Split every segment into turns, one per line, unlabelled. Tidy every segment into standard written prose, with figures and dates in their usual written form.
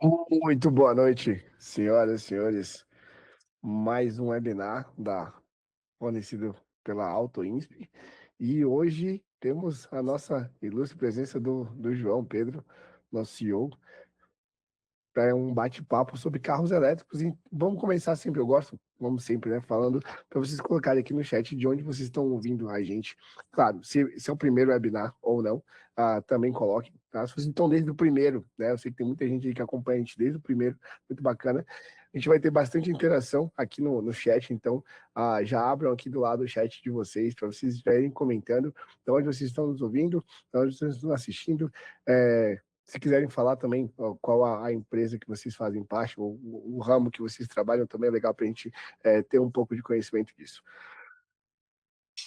Muito boa noite, senhoras e senhores. Mais um webinar fornecido pela AutoInsp. E hoje temos a nossa ilustre presença do João Pedro, nosso CEO, para um bate-papo sobre carros elétricos. E vamos começar sempre, eu gosto, vamos sempre, né, falando, para vocês colocarem aqui no chat de onde vocês estão ouvindo a gente. Claro, se é o primeiro webinar ou não, também coloquem, tá? Se vocês estão desde o primeiro, né, eu sei que tem muita gente aí que acompanha a gente desde o primeiro, muito bacana. A gente vai ter bastante interação aqui no chat, então já abram aqui do lado o chat de vocês, para vocês estarem comentando de onde vocês estão nos ouvindo, de onde vocês estão assistindo, se quiserem falar também qual a empresa que vocês fazem parte, ou o ramo que vocês trabalham, também é legal para a gente ter um pouco de conhecimento disso.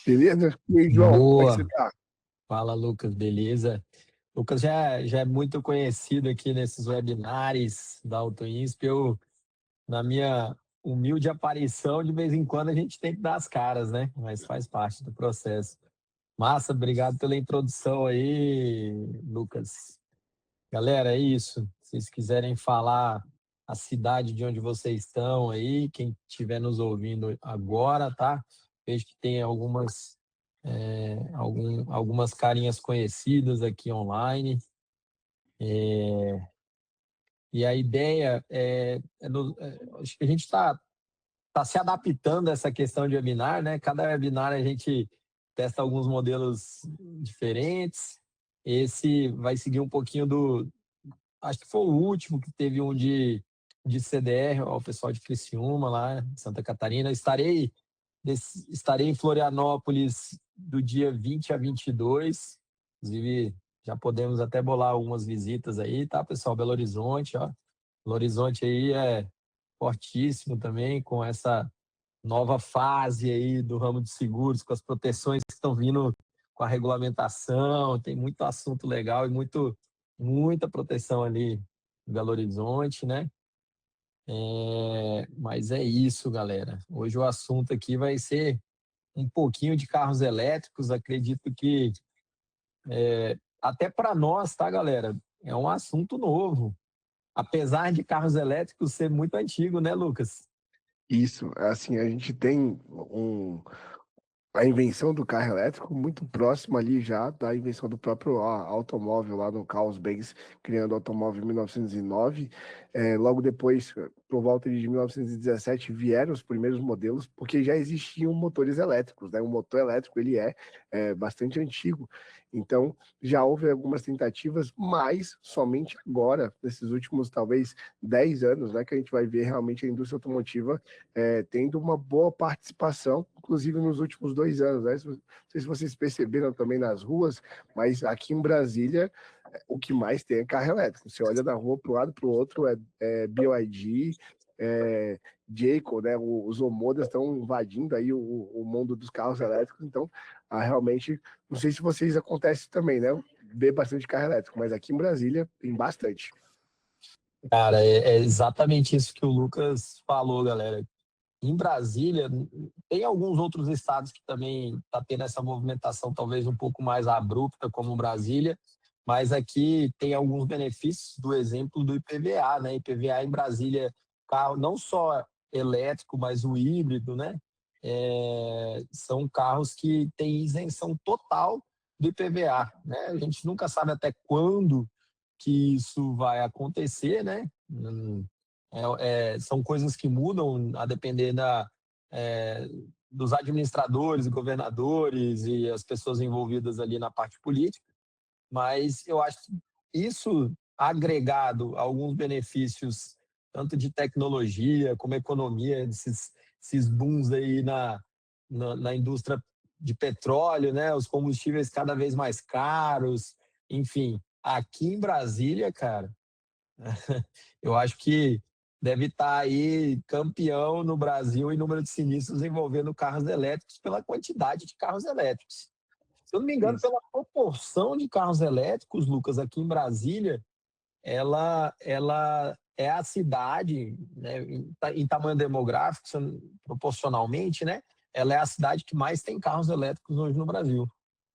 Beleza? E aí, João, como é que você
Boa!
está?
Fala, Lucas, beleza? Lucas já é muito conhecido aqui nesses webinários da AutoInsp. Na minha humilde aparição, de vez em quando a gente tem que dar as caras, né? Mas faz parte do processo. Massa, obrigado pela introdução aí, Lucas. Galera, é isso. Se vocês quiserem falar a cidade de onde vocês estão aí, quem estiver nos ouvindo agora, tá? Vejo que tem algumas carinhas conhecidas aqui online. E a ideia acho que a gente está se adaptando a essa questão de webinar, né? Cada webinar a gente testa alguns modelos diferentes. Esse vai seguir um pouquinho acho que foi o último que teve um de CDR, ao pessoal de Criciúma, lá em Santa Catarina. Estarei em Florianópolis do dia 20 a 22. Inclusive, já podemos até bolar algumas visitas aí, tá, pessoal? Belo Horizonte, ó. Belo Horizonte aí é fortíssimo também, com essa nova fase aí do ramo de seguros, com as proteções que estão vindo com a regulamentação. Tem muito assunto legal e muita proteção ali em Belo Horizonte, né? Mas é isso, galera. Hoje o assunto aqui vai ser um pouquinho de carros elétricos. Acredito que até para nós, tá, galera? É um assunto novo. Apesar de carros elétricos ser muito antigo, né, Lucas?
Isso, assim, a gente tem a invenção do carro elétrico muito próxima ali já da invenção do próprio automóvel lá no Carlos Benz, criando o automóvel em 1909. Logo depois, por volta de 1917, vieram os primeiros modelos, porque já existiam motores elétricos, né? O motor elétrico ele é bastante antigo, então já houve algumas tentativas, mas somente agora, nesses últimos talvez 10 anos, né, que a gente vai ver realmente a indústria automotiva tendo uma boa participação, inclusive nos últimos 2 anos. Né? Não sei se vocês perceberam também nas ruas, mas aqui em Brasília, o que mais tem é carro elétrico. Você olha da rua para um lado para o outro, BYD, Jayco, né? Os Omodas estão invadindo aí o mundo dos carros elétricos, então realmente, não sei se vocês acontece também, né? Vê bastante carro elétrico, mas aqui em Brasília tem bastante.
Cara, é exatamente isso que o Lucas falou, galera. Em Brasília, tem alguns outros estados que também está tendo essa movimentação talvez um pouco mais abrupta, como Brasília, mas aqui tem alguns benefícios do exemplo do IPVA, né? IPVA em Brasília, carro não só elétrico, mas o híbrido, né? São carros que têm isenção total do IPVA, né? A gente nunca sabe até quando que isso vai acontecer, né? São coisas que mudam a depender é, dos administradores, governadores e as pessoas envolvidas ali na parte política, mas eu acho que isso agregado a alguns benefícios, tanto de tecnologia como economia, esses booms aí na indústria de petróleo, né? Os combustíveis cada vez mais caros, enfim. Aqui em Brasília, cara, eu acho que deve estar aí campeão no Brasil em número de sinistros envolvendo carros elétricos pela quantidade de carros elétricos. Se eu não me engano,
Isso.
pela proporção de carros elétricos, Lucas, aqui em Brasília, ela é a cidade, né, em tamanho demográfico, proporcionalmente, né? Ela é a cidade que mais tem carros elétricos hoje no Brasil.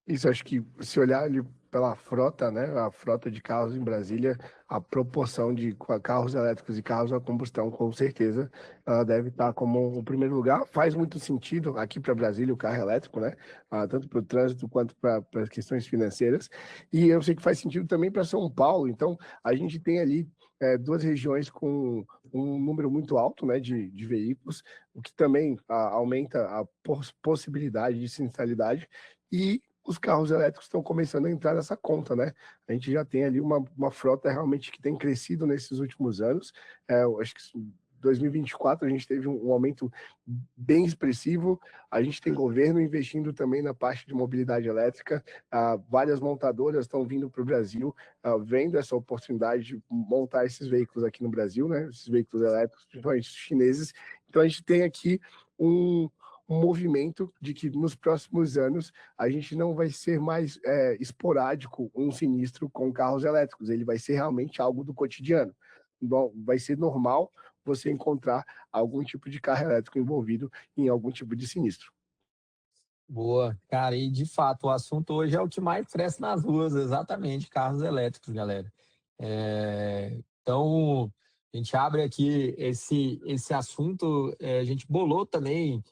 Isso, acho que se olhar ali pela frota, né? A frota de carros em Brasília, a proporção de carros elétricos e carros a combustão, com certeza, ela deve estar como o primeiro lugar. Faz muito sentido aqui para Brasília o carro elétrico, né? Tanto para o trânsito quanto para as questões financeiras. E eu sei que faz sentido também para São Paulo. Então, a gente tem ali duas regiões com um número muito alto, né, de veículos, o que também aumenta a possibilidade de sinistralidade. E os carros elétricos estão começando a entrar nessa conta, né? A gente já tem ali uma frota realmente que tem crescido nesses últimos anos. Eu acho que 2024 a gente teve um aumento bem expressivo. A gente tem governo investindo também na parte de mobilidade elétrica. Várias montadoras estão vindo para o Brasil, vendo essa oportunidade de montar esses veículos aqui no Brasil, né? Esses veículos elétricos, principalmente os chineses. Então a gente tem aqui um movimento de que nos próximos anos a gente não vai ser mais esporádico um sinistro com carros elétricos, ele vai ser realmente algo do cotidiano. Bom, vai ser normal você encontrar algum tipo de carro elétrico envolvido em algum tipo de sinistro.
Boa, cara, e de fato o assunto hoje é o que mais cresce nas ruas, exatamente, carros elétricos, galera. Então, a gente abre aqui esse assunto, a gente bolou também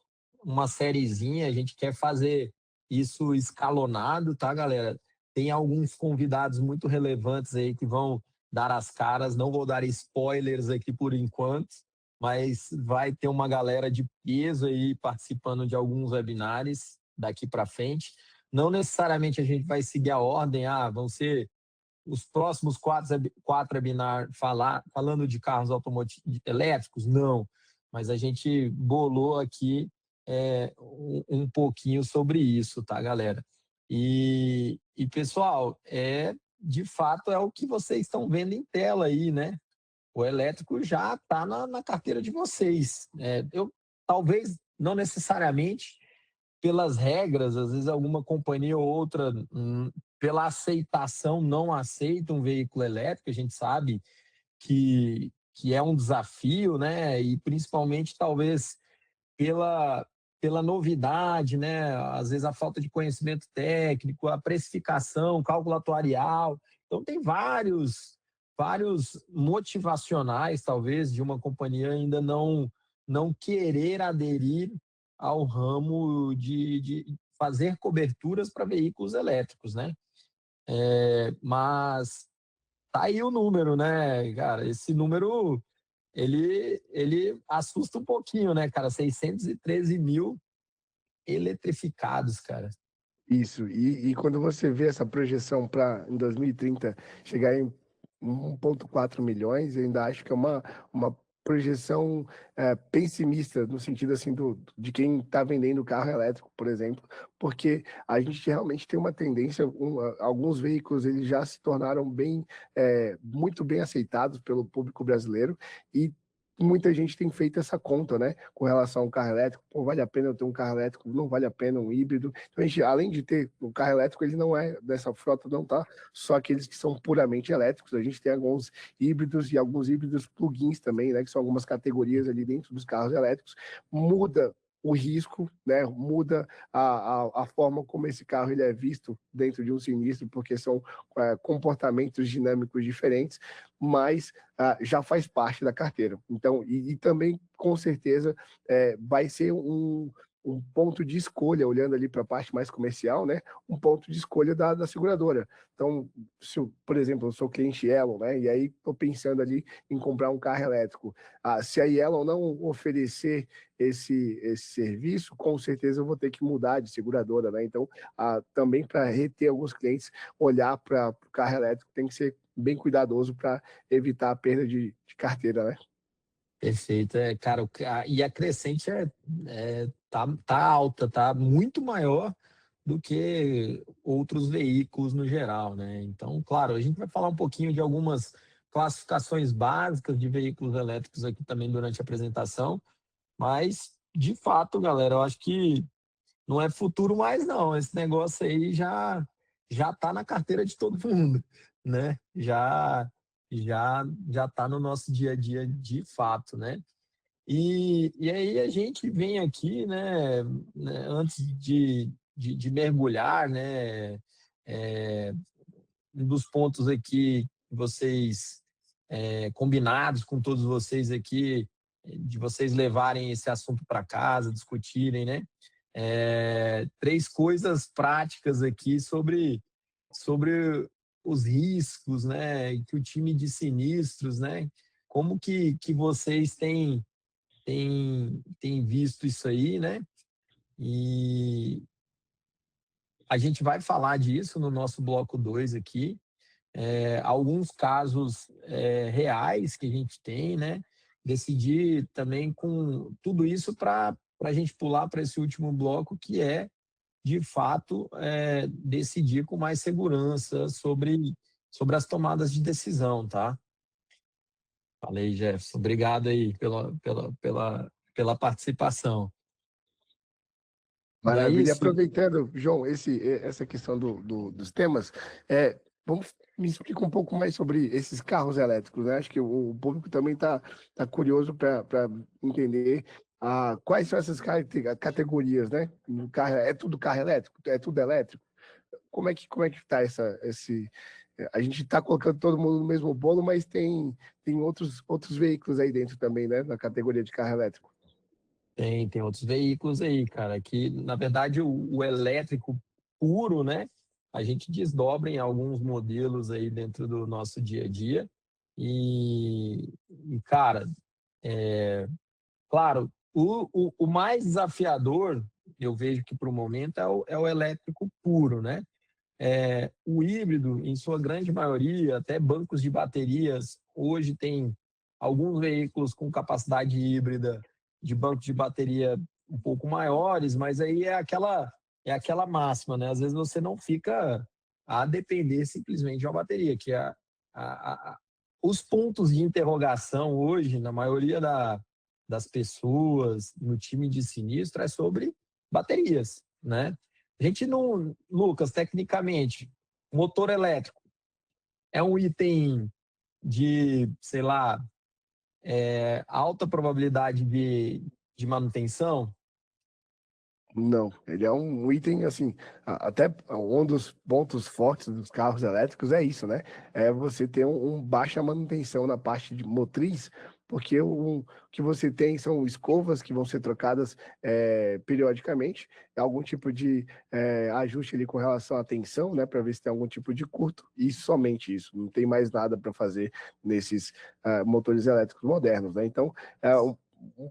uma sériezinha, a gente quer fazer isso escalonado, tá, galera? Tem alguns convidados muito relevantes aí que vão dar as caras, não vou dar spoilers aqui por enquanto, mas vai ter uma galera de peso aí participando de alguns webinários daqui para frente. Não necessariamente a gente vai seguir a ordem, vão ser os próximos quatro webinars falando de carros elétricos? Não, mas a gente bolou aqui um pouquinho sobre isso, tá, galera? E pessoal, de fato é o que vocês estão vendo em tela aí, né? O elétrico já está na carteira de vocês. Eu talvez não necessariamente pelas regras, às vezes alguma companhia ou outra, pela aceitação, não aceita um veículo elétrico. A gente sabe que é um desafio, né? E principalmente talvez pela, pela novidade, né? Às vezes a falta de conhecimento técnico, a precificação, cálculo atuarial. Então tem vários motivacionais, talvez, de uma companhia ainda não querer aderir ao ramo de fazer coberturas para veículos elétricos, né? Mas tá aí o número, né, cara? Esse número, ele assusta um pouquinho, né, cara? 613 mil eletrificados, cara.
Isso, e quando você vê essa projeção para em 2030 chegar em 1,4 milhões, eu ainda acho que é uma projeção pessimista, no sentido assim de quem está vendendo carro elétrico, por exemplo, porque a gente realmente tem uma tendência, alguns veículos eles já se tornaram muito bem aceitados pelo público brasileiro e muita gente tem feito essa conta, né, com relação ao carro elétrico. Pô, vale a pena eu ter um carro elétrico? Não vale a pena um híbrido? Então, a gente, além de ter o carro elétrico, ele não é dessa frota, não tá só aqueles que são puramente elétricos. A gente tem alguns híbridos e alguns híbridos plugins também, né, que são algumas categorias ali dentro dos carros elétricos. Muda o risco, né, muda a forma como esse carro ele é visto dentro de um sinistro, porque são comportamentos dinâmicos diferentes, mas já faz parte da carteira. Então, e também, com certeza, vai ser um ponto de escolha, olhando ali para a parte mais comercial, né? Um ponto de escolha da seguradora. Então, se eu, por exemplo, eu sou cliente Yellow, né? E aí estou pensando ali em comprar um carro elétrico. Se a Yellow não oferecer esse serviço, com certeza eu vou ter que mudar de seguradora, né? Então, também para reter alguns clientes, olhar para o carro elétrico tem que ser bem cuidadoso para evitar a perda de carteira, né?
Perfeito. Cara, e a crescente tá alta, tá muito maior do que outros veículos no geral, né? Então, claro, a gente vai falar um pouquinho de algumas classificações básicas de veículos elétricos aqui também durante a apresentação, mas, de fato, galera, eu acho que não é futuro mais, não. Esse negócio aí já está na carteira de todo mundo, né? Já está no nosso dia a dia de fato, né? E aí a gente vem aqui, né, antes de mergulhar, né, um dos pontos aqui que vocês, combinados com todos vocês aqui, de vocês levarem esse assunto para casa, discutirem, né? Três coisas práticas aqui sobre os riscos, né? Que o time de sinistros, né? Como que vocês têm visto isso aí, né? E a gente vai falar disso no nosso bloco 2 aqui. Alguns casos reais que a gente tem, né? Decidir também com tudo isso para a gente pular para esse último bloco, que é, de fato, decidir com mais segurança sobre as tomadas de decisão, tá? Falei, Jefferson. Obrigado aí pela participação. Não é
Maravilha. E
isso?
aproveitando, João, essa questão dos temas, vamos me explica um pouco mais sobre esses carros elétricos, né? Acho que o público também tá curioso para entender quais são essas categorias, né? No carro, é tudo carro elétrico? É tudo elétrico? Como é que está esse... A gente está colocando todo mundo no mesmo bolo, mas tem outros veículos aí dentro também, né? Na categoria de carro elétrico.
Tem outros veículos aí, cara, que na verdade o elétrico puro, né? A gente desdobra em alguns modelos aí dentro do nosso dia a dia. Cara, claro, o mais desafiador, eu vejo que para o momento é o elétrico puro, né? O híbrido, em sua grande maioria, até bancos de baterias, hoje tem alguns veículos com capacidade híbrida de bancos de bateria um pouco maiores, mas aí é aquela máxima, né? Às vezes você não fica a depender simplesmente de uma bateria, que os pontos de interrogação hoje, na maioria das pessoas, no time de sinistro, é sobre baterias, né? A gente não, Lucas, tecnicamente, motor elétrico é um item de, sei lá, alta probabilidade de manutenção?
Não, ele é um item assim, até um dos pontos fortes dos carros elétricos é isso, né? É você ter baixa manutenção na parte de motriz, porque o que você tem são escovas que vão ser trocadas periodicamente, algum tipo de ajuste ali com relação à tensão, né? Para ver se tem algum tipo de curto, e somente isso, não tem mais nada para fazer nesses motores elétricos modernos, né? Então,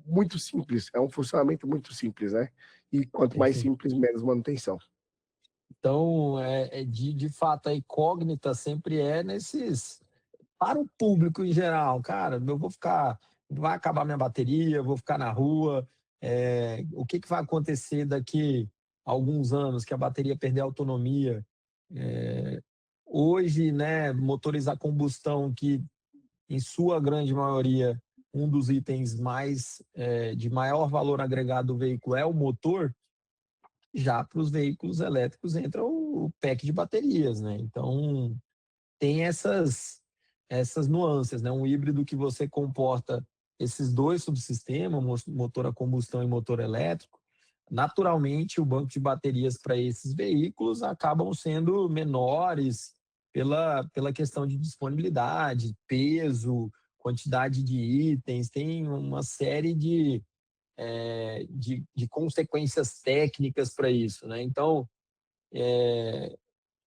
muito simples, é um funcionamento muito simples, né? E quanto mais
Perfeito.
simples, menos manutenção.
Então, de fato, a incógnita sempre é nesses. Para o público em geral, cara, eu vou ficar. Vai acabar minha bateria, eu vou ficar na rua. O que vai acontecer daqui a alguns anos que a bateria perder autonomia? É, Hoje, né, motores a combustão que em sua grande maioria, um dos itens de maior valor agregado do veículo é o motor. Já para os veículos elétricos entra o pack de baterias, né? Então, tem essas nuances, né? Um híbrido que você comporta esses dois subsistemas, motor a combustão e motor elétrico, naturalmente o banco de baterias para esses veículos acabam sendo menores pela questão de disponibilidade, peso, quantidade de itens, tem uma série de consequências técnicas para isso, né? Então,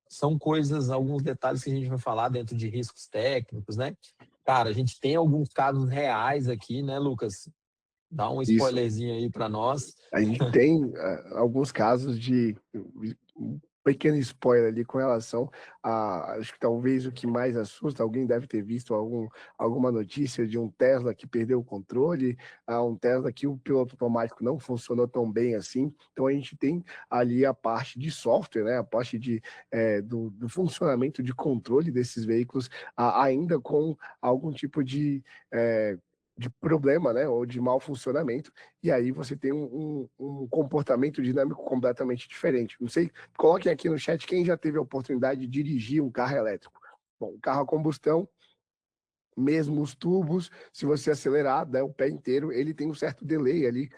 são coisas, alguns detalhes que a gente vai falar dentro de riscos técnicos, né? Cara, a gente tem alguns casos reais aqui, né, Lucas? Dá um
Isso.
spoilerzinho aí para nós.
A gente tem alguns casos de um pequeno spoiler ali com relação acho que talvez o que mais assusta, alguém deve ter visto alguma notícia de um Tesla que perdeu o controle, um Tesla que o piloto automático não funcionou tão bem assim. Então a gente tem ali a parte de software, né, a parte do funcionamento de controle desses veículos, ainda com algum tipo de problema, né, ou de mau funcionamento, e aí você tem um comportamento dinâmico completamente diferente. Não sei, coloquem aqui no chat quem já teve a oportunidade de dirigir um carro elétrico. Bom, um carro a combustão, mesmo os tubos, se você acelerar, o pé inteiro, ele tem um certo delay ali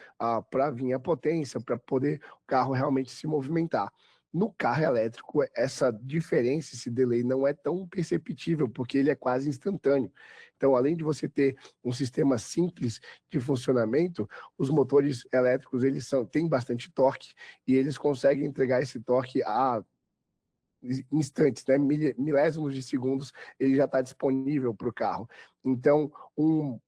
para vir a potência, para poder o carro realmente se movimentar. No carro elétrico, essa diferença, esse delay não é tão perceptível, porque ele é quase instantâneo. Então, além de você ter um sistema simples de funcionamento, os motores elétricos têm bastante torque e eles conseguem entregar esse torque a instantes, né? Milésimos de segundos, ele já está disponível para o carro. Então, um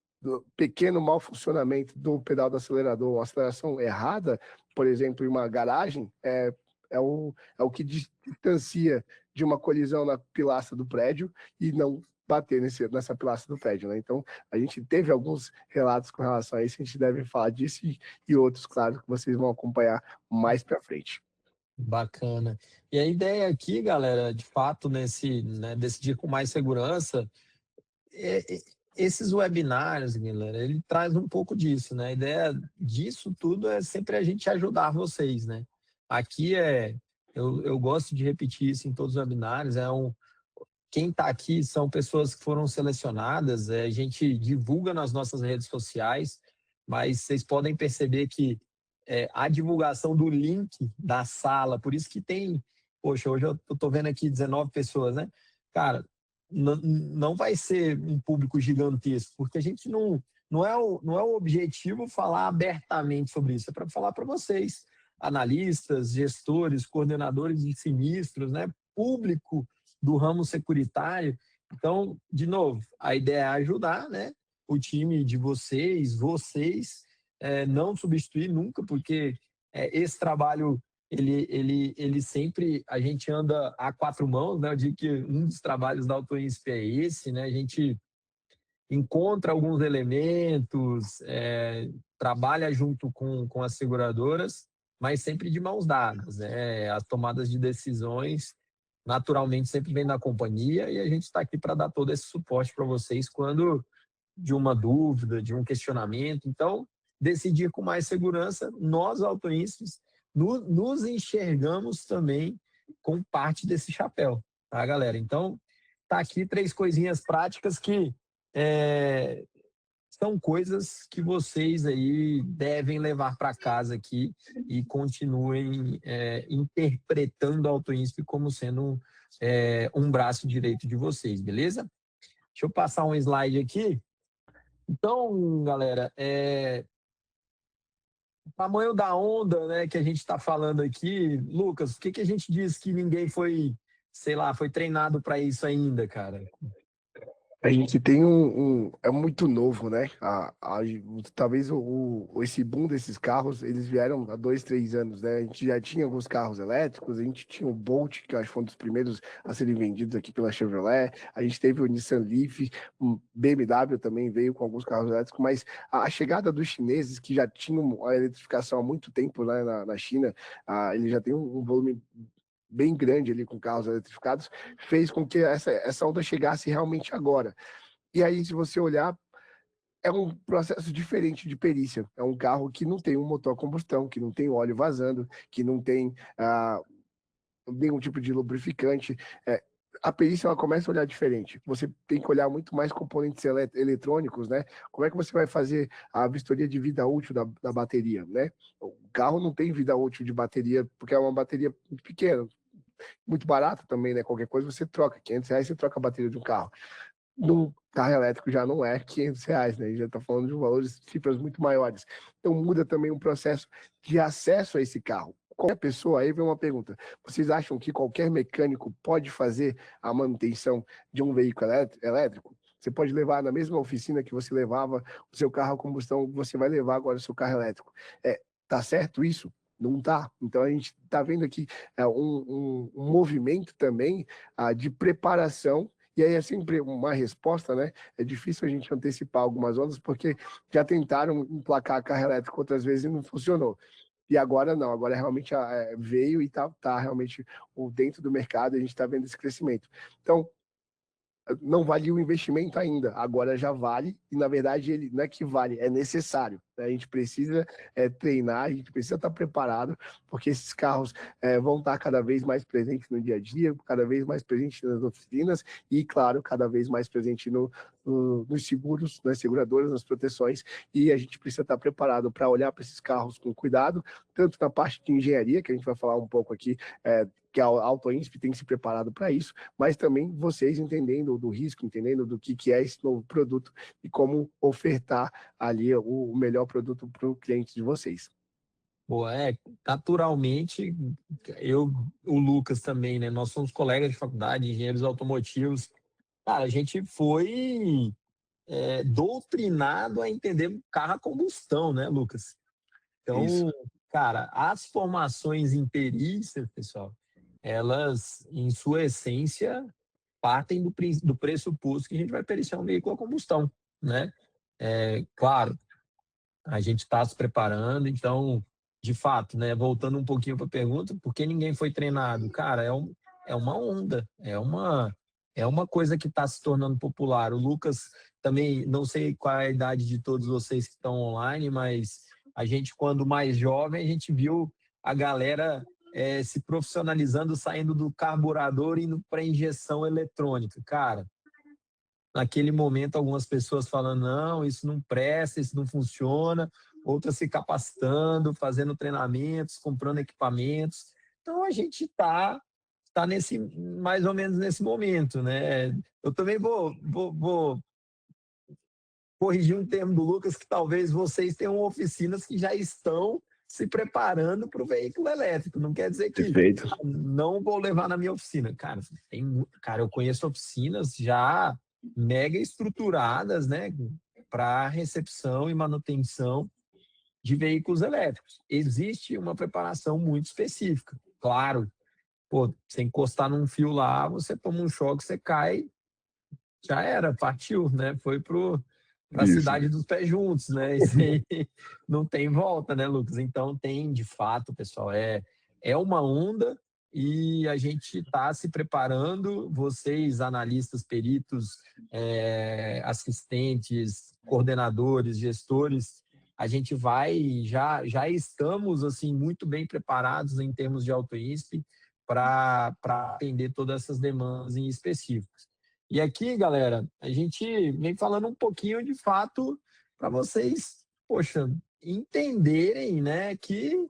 pequeno mau funcionamento do pedal do acelerador, uma aceleração errada, por exemplo, em uma garagem, é o que distancia de uma colisão na pilastra do prédio e não bater nessa pilastra do prédio, né? Então, a gente teve alguns relatos com relação a isso, a gente deve falar disso e outros, claro, que vocês vão acompanhar mais para frente.
Bacana. E a ideia aqui, galera, de fato, decidir com mais segurança, esses webinários, galera, ele traz um pouco disso, né? A ideia disso tudo é sempre a gente ajudar vocês, né? Aqui eu gosto de repetir isso em todos os webinários, quem está aqui são pessoas que foram selecionadas, a gente divulga nas nossas redes sociais, mas vocês podem perceber que a divulgação do link da sala, por isso que tem, poxa, hoje eu estou vendo aqui 19 pessoas, né? Cara, não vai ser um público gigantesco, porque a gente não é o objetivo falar abertamente sobre isso, é para falar para vocês, analistas, gestores, coordenadores de sinistros, né? Público do ramo securitário. Então, de novo, a ideia é ajudar, né? O time de vocês não substituir nunca, porque esse trabalho ele sempre, a gente anda a quatro mãos, né? Eu digo que um dos trabalhos da AutoInsp é esse, né? A gente encontra alguns elementos, trabalha junto com as seguradoras, mas sempre de mãos dadas, né? As tomadas de decisões naturalmente sempre vem da companhia e a gente está aqui para dar todo esse suporte para vocês quando de uma dúvida, de um questionamento. Então, decidir com mais segurança, nós, autoínspetos, nos enxergamos também com parte desse chapéu, tá, galera? Então, tá aqui 3 coisinhas práticas que são coisas que vocês aí devem levar para casa aqui e continuem interpretando a AutoInsp como sendo um braço direito de vocês, beleza? Deixa eu passar um slide aqui. Então, galera, o tamanho da onda, né, que a gente está falando aqui, Lucas, o que a gente diz que ninguém foi, sei lá, foi treinado para isso ainda, cara?
A gente tem é muito novo, né? Talvez esse boom desses carros, eles vieram há 2, 3 anos, né? A gente já tinha alguns carros elétricos, a gente tinha o Bolt, que eu acho que foi um dos primeiros a serem vendidos aqui pela Chevrolet, a gente teve o Nissan Leaf, o BMW também veio com alguns carros elétricos, mas a chegada dos chineses, que já tinham a eletrificação há muito tempo, né, na China, ele já tem um volume bem grande ali com carros eletrificados, fez com que essa onda chegasse realmente agora. E aí, se você olhar, é um processo diferente de perícia. É um carro que não tem um motor a combustão, que não tem óleo vazando, que não tem nenhum tipo de lubrificante. A perícia ela começa a olhar diferente. Você tem que olhar muito mais componentes eletrônicos, né? Como é que você vai fazer a vistoria de vida útil da bateria, né? O carro não tem vida útil de bateria, porque é uma bateria muito pequena, muito barata também, né? Qualquer coisa você troca, R$ 500 você troca a bateria de um carro. Num carro elétrico já não é R$ 500, né? Já está falando de valores, cifras muito maiores. Então muda também o processo de acesso a esse carro. Qualquer pessoa, aí vem uma pergunta, vocês acham que qualquer mecânico pode fazer a manutenção de um veículo elétrico? Você pode levar na mesma oficina que você levava o seu carro a combustão, você vai levar agora o seu carro elétrico. Tá certo isso? Não tá. Então a gente está vendo aqui um movimento também de preparação. E aí é sempre uma resposta, né? É difícil a gente antecipar algumas ondas, porque já tentaram emplacar carro elétrico outras vezes e não funcionou. E agora não, agora realmente veio e tá realmente dentro do mercado, a gente está vendo esse crescimento. Então, não valia o investimento ainda, agora já vale, e na verdade ele não é que vale, é necessário. Né? A gente precisa treinar, a gente precisa estar preparado, porque esses carros vão estar cada vez mais presentes no dia a dia, cada vez mais presentes nas oficinas e, claro, cada vez mais presente nos seguros, nas seguradoras, nas proteções, e a gente precisa estar preparado para olhar para esses carros com cuidado, tanto na parte de engenharia, que a gente vai falar um pouco aqui que a Auto Insp tem se preparado para isso, mas também vocês entendendo do risco, entendendo do que é esse novo produto e como ofertar ali o melhor produto para o cliente de vocês.
Boa, naturalmente, o Lucas também, né? Nós somos colegas de faculdade, engenheiros automotivos. Cara, a gente foi doutrinado a entender carro a combustão, né, Lucas?
Isso.
Então, cara, as formações em perícia, pessoal, elas, em sua essência, partem do pressuposto que a gente vai periciar um veículo a combustão, né? Claro, a gente está se preparando, então, de fato, né, voltando um pouquinho para a pergunta, por que ninguém foi treinado? Cara, é uma onda, é uma coisa que está se tornando popular. O Lucas também, não sei qual é a idade de todos vocês que estão online, mas a gente, quando mais jovem, a gente viu a galera se profissionalizando, saindo do carburador e indo para injeção eletrônica. Cara, naquele momento, algumas pessoas falando, não, isso não presta, isso não funciona, outras se capacitando, fazendo treinamentos, comprando equipamentos. Então, a gente tá nesse, mais ou menos nesse momento, né? Eu também vou corrigir um termo do Lucas, que talvez vocês tenham oficinas que já estão se preparando para o veículo elétrico. Não quer dizer que
Perfeito.
não vou levar na minha oficina. Cara, eu conheço oficinas já mega estruturadas, né, para recepção e manutenção de veículos elétricos. Existe uma preparação muito específica. Claro, pô, você encostar num fio lá, você toma um choque, você cai, já era, partiu, né? Foi para a
Isso.
cidade dos pés juntos, né? Isso aí não tem volta, né, Lucas? Então tem, de fato, pessoal, é uma onda e a gente está se preparando, vocês, analistas, peritos, assistentes, coordenadores, gestores, a gente já estamos, assim, muito bem preparados em termos de AutoInsp para atender todas essas demandas em específicos. E aqui, galera, a gente vem falando um pouquinho de fato para vocês, poxa, entenderem, né, que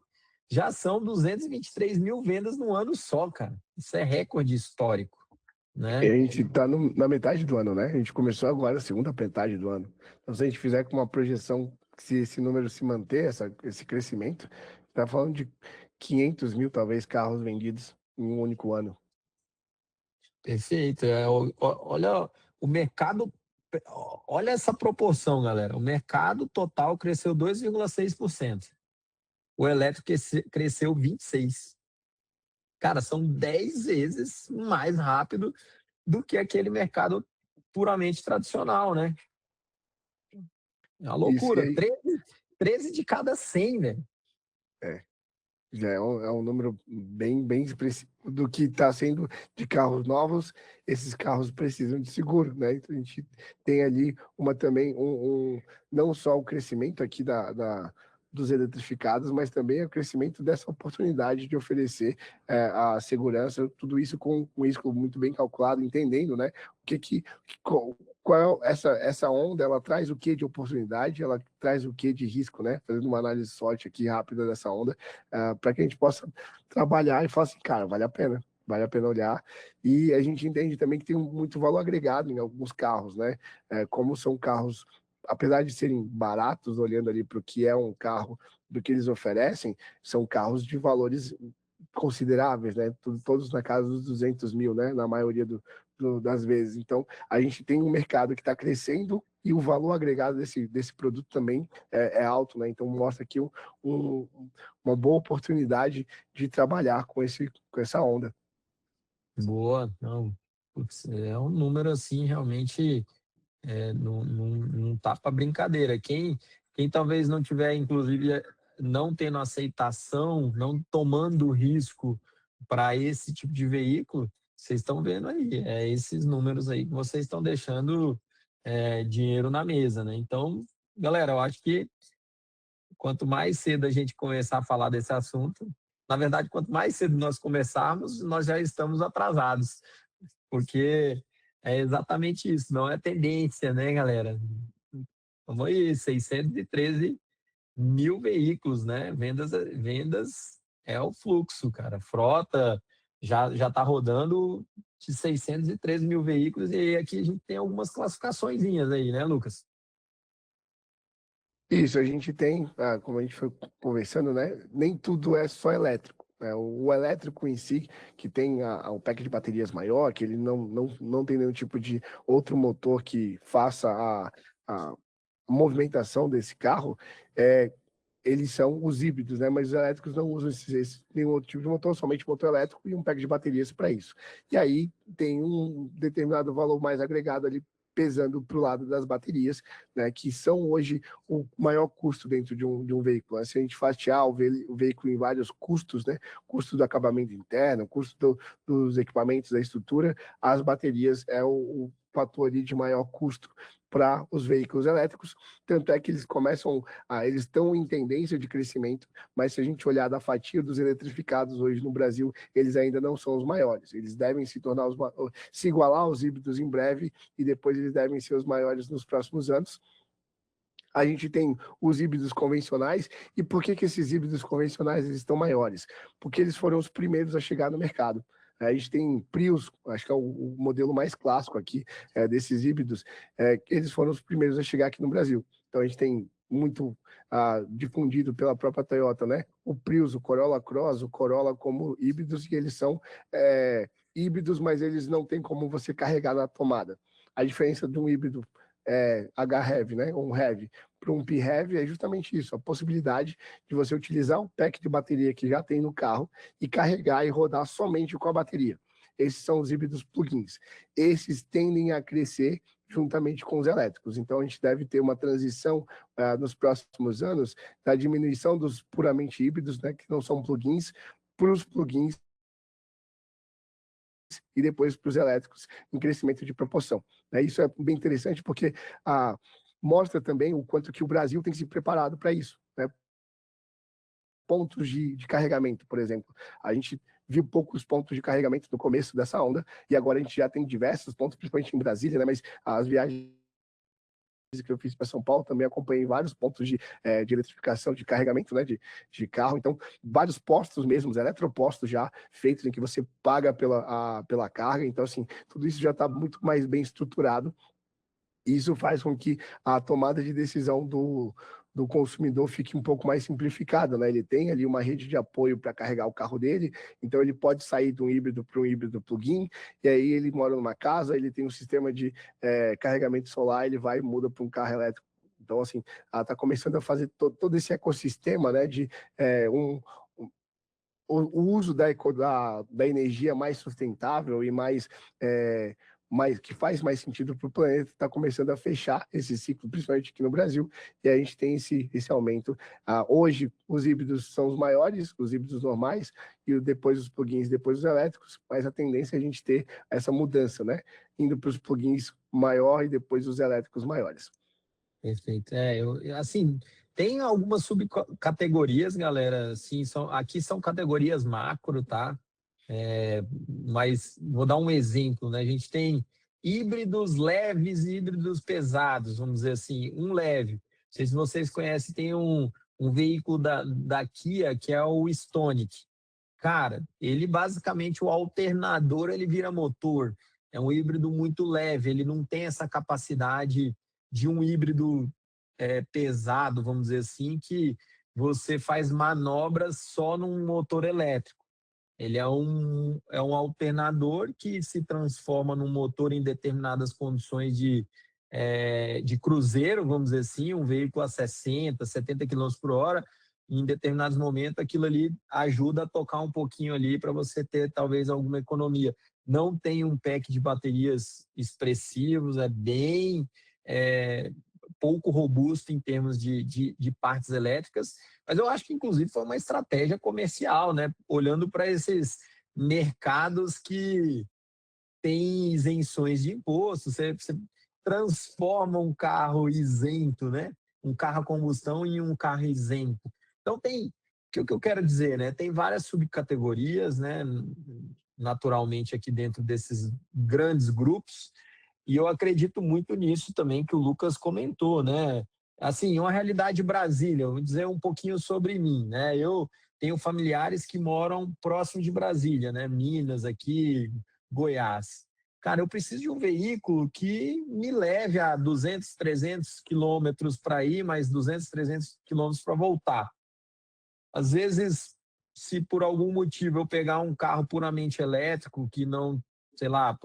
já são 223 mil vendas no ano só, cara. Isso é recorde histórico,
E
né?
a gente está na metade do ano, né? A gente começou agora a segunda metade do ano. Então, se a gente fizer com uma projeção, se esse número se manter, esse crescimento, está falando de 500 mil, talvez, carros vendidos em um único ano.
Perfeito. Olha o mercado, olha essa proporção, galera. O mercado total cresceu 2,6%. O elétrico cresceu 26%. Cara, são 10 vezes mais rápido do que aquele mercado puramente tradicional, né? É uma
Isso, e
loucura.
aí,
13 de cada 100, velho.
é, já é um número bem expressivo do que está sendo de carros novos. Esses carros precisam de seguro, né? Então a gente tem ali também não só o crescimento aqui dos eletrificados, mas também o crescimento dessa oportunidade de oferecer a segurança, tudo isso com um risco muito bem calculado, entendendo, né? O qual essa onda, ela traz o que de oportunidade, ela traz o que de risco, né? Fazendo uma análise sorte aqui rápida dessa onda, para que a gente possa trabalhar e falar assim, cara, vale a pena olhar. E a gente entende também que tem muito valor agregado em alguns carros, né? Como são carros, apesar de serem baratos, olhando ali para o que é um carro, do que eles oferecem, são carros de valores consideráveis, né? Todos na casa dos 200 mil, né? Na maioria das vezes. Então, a gente tem um mercado que está crescendo e o valor agregado desse produto também é alto, né? Então, mostra aqui um, uma boa oportunidade de trabalhar com essa onda.
Boa, não. Putz, é um número assim, realmente não tá para brincadeira. Quem talvez não tiver, inclusive, não tendo aceitação, não tomando risco para esse tipo de veículo, vocês estão vendo aí, esses números aí que vocês estão deixando dinheiro na mesa, né? Então, galera, eu acho que quanto mais cedo a gente começar a falar desse assunto, na verdade, quanto mais cedo nós começarmos, nós já estamos atrasados, porque é exatamente isso, não é tendência, né, galera? Vamos aí, 613 mil veículos, né? Vendas é o fluxo, cara. Frota, já está rodando de 613 mil veículos, e aqui a gente tem algumas classificaçõezinhas aí, né, Lucas?
Isso, a gente tem, como a gente foi conversando, né? Nem tudo é só elétrico, né? O elétrico em si, que tem o pack de baterias maior, que ele não tem nenhum tipo de outro motor que faça a movimentação desse carro, é, eles são os híbridos, né? Mas os elétricos não usam nenhum outro tipo de motor, somente motor elétrico e um pack de baterias para isso. E aí tem um determinado valor mais agregado ali pesando para o lado das baterias, né? Que são hoje o maior custo dentro de um veículo. Se a gente fatiar o veículo em vários custos, né? Custo do acabamento interno, custo dos equipamentos, da estrutura, as baterias é o fator ali de maior custo para os veículos elétricos, tanto é que eles estão em tendência de crescimento, mas se a gente olhar da fatia dos eletrificados hoje no Brasil, eles ainda não são os maiores. Eles devem se igualar aos híbridos em breve e depois eles devem ser os maiores nos próximos anos. A gente tem os híbridos convencionais. E por que esses híbridos convencionais eles estão maiores? Porque eles foram os primeiros a chegar no mercado. A gente tem Prius, acho que é o modelo mais clássico aqui desses híbridos. Eles foram os primeiros a chegar aqui no Brasil. Então a gente tem muito difundido pela própria Toyota, né? O Prius, o Corolla Cross, o Corolla como híbridos, e eles são híbridos, mas eles não têm como você carregar na tomada. A diferença de um híbrido H-Heavy, né? Um Heavy para um P-Heavy é justamente isso, a possibilidade de você utilizar o pack de bateria que já tem no carro e carregar e rodar somente com a bateria. Esses são os híbridos plug-ins. Esses tendem a crescer juntamente com os elétricos. Então, a gente deve ter uma transição nos próximos anos da diminuição dos puramente híbridos, né, que não são plug-ins, para os plug-ins e depois para os elétricos em crescimento de proporção. Isso é bem interessante porque mostra também o quanto que o Brasil tem se preparado para isso. Né? Pontos de carregamento, por exemplo. A gente viu poucos pontos de carregamento no começo dessa onda e agora a gente já tem diversos pontos, principalmente em Brasília, né? Mas as viagens que eu fiz para São Paulo, também acompanhei vários pontos de eletrificação, de carregamento, né, de carro. Então, vários postos mesmo, eletropostos já feitos em que você paga pela carga. Então, assim, tudo isso já está muito mais bem estruturado. Isso faz com que a tomada de decisão do consumidor fique um pouco mais simplificada, né? Ele tem ali uma rede de apoio para carregar o carro dele, então ele pode sair de um híbrido para um híbrido plug-in, e aí ele mora numa casa, ele tem um sistema de carregamento solar, ele vai e muda para um carro elétrico. Então, assim, ela está começando a fazer todo esse ecossistema, né, de o uso da energia mais sustentável e que faz mais sentido para o planeta, está começando a fechar esse ciclo, principalmente aqui no Brasil, e a gente tem esse aumento. Hoje, os híbridos são os maiores, os híbridos normais, e depois os plugins, depois os elétricos, mas a tendência é a gente ter essa mudança, né? Indo para os plugins maior e depois os elétricos maiores.
Perfeito. Assim, tem algumas subcategorias, galera, assim, aqui são categorias macro, tá? Mas vou dar um exemplo, né? A gente tem híbridos leves e híbridos pesados, vamos dizer assim. Um leve, não sei se vocês conhecem, tem um veículo da Kia, que é o Stonic. Cara, ele basicamente, o alternador, ele vira motor. É um híbrido muito leve, ele não tem essa capacidade de um híbrido pesado, vamos dizer assim, que você faz manobras só num motor elétrico. Ele é um alternador que se transforma num motor em determinadas condições de cruzeiro, vamos dizer assim, um veículo a 60, 70 km por hora. Em determinados momentos, aquilo ali ajuda a tocar um pouquinho ali para você ter talvez alguma economia. Não tem um pack de baterias expressivos, é bem pouco robusto em termos de partes elétricas, mas eu acho que, inclusive, foi uma estratégia comercial, né? Olhando para esses mercados que têm isenções de imposto, você transforma um carro isento, né? Um carro a combustão em um carro isento. Então, o que eu quero dizer, né? Tem várias subcategorias, né? Naturalmente, aqui dentro desses grandes grupos, e eu acredito muito nisso também que o Lucas comentou, né? Assim, uma realidade Brasília, eu vou dizer um pouquinho sobre mim, né? Eu tenho familiares que moram próximo de Brasília, né? Minas, aqui, Goiás. Cara, eu preciso de um veículo que me leve a 200, 300 quilômetros para ir, mais 200, 300 quilômetros para voltar. Às vezes, se por algum motivo eu pegar um carro puramente elétrico, que não, sei lá,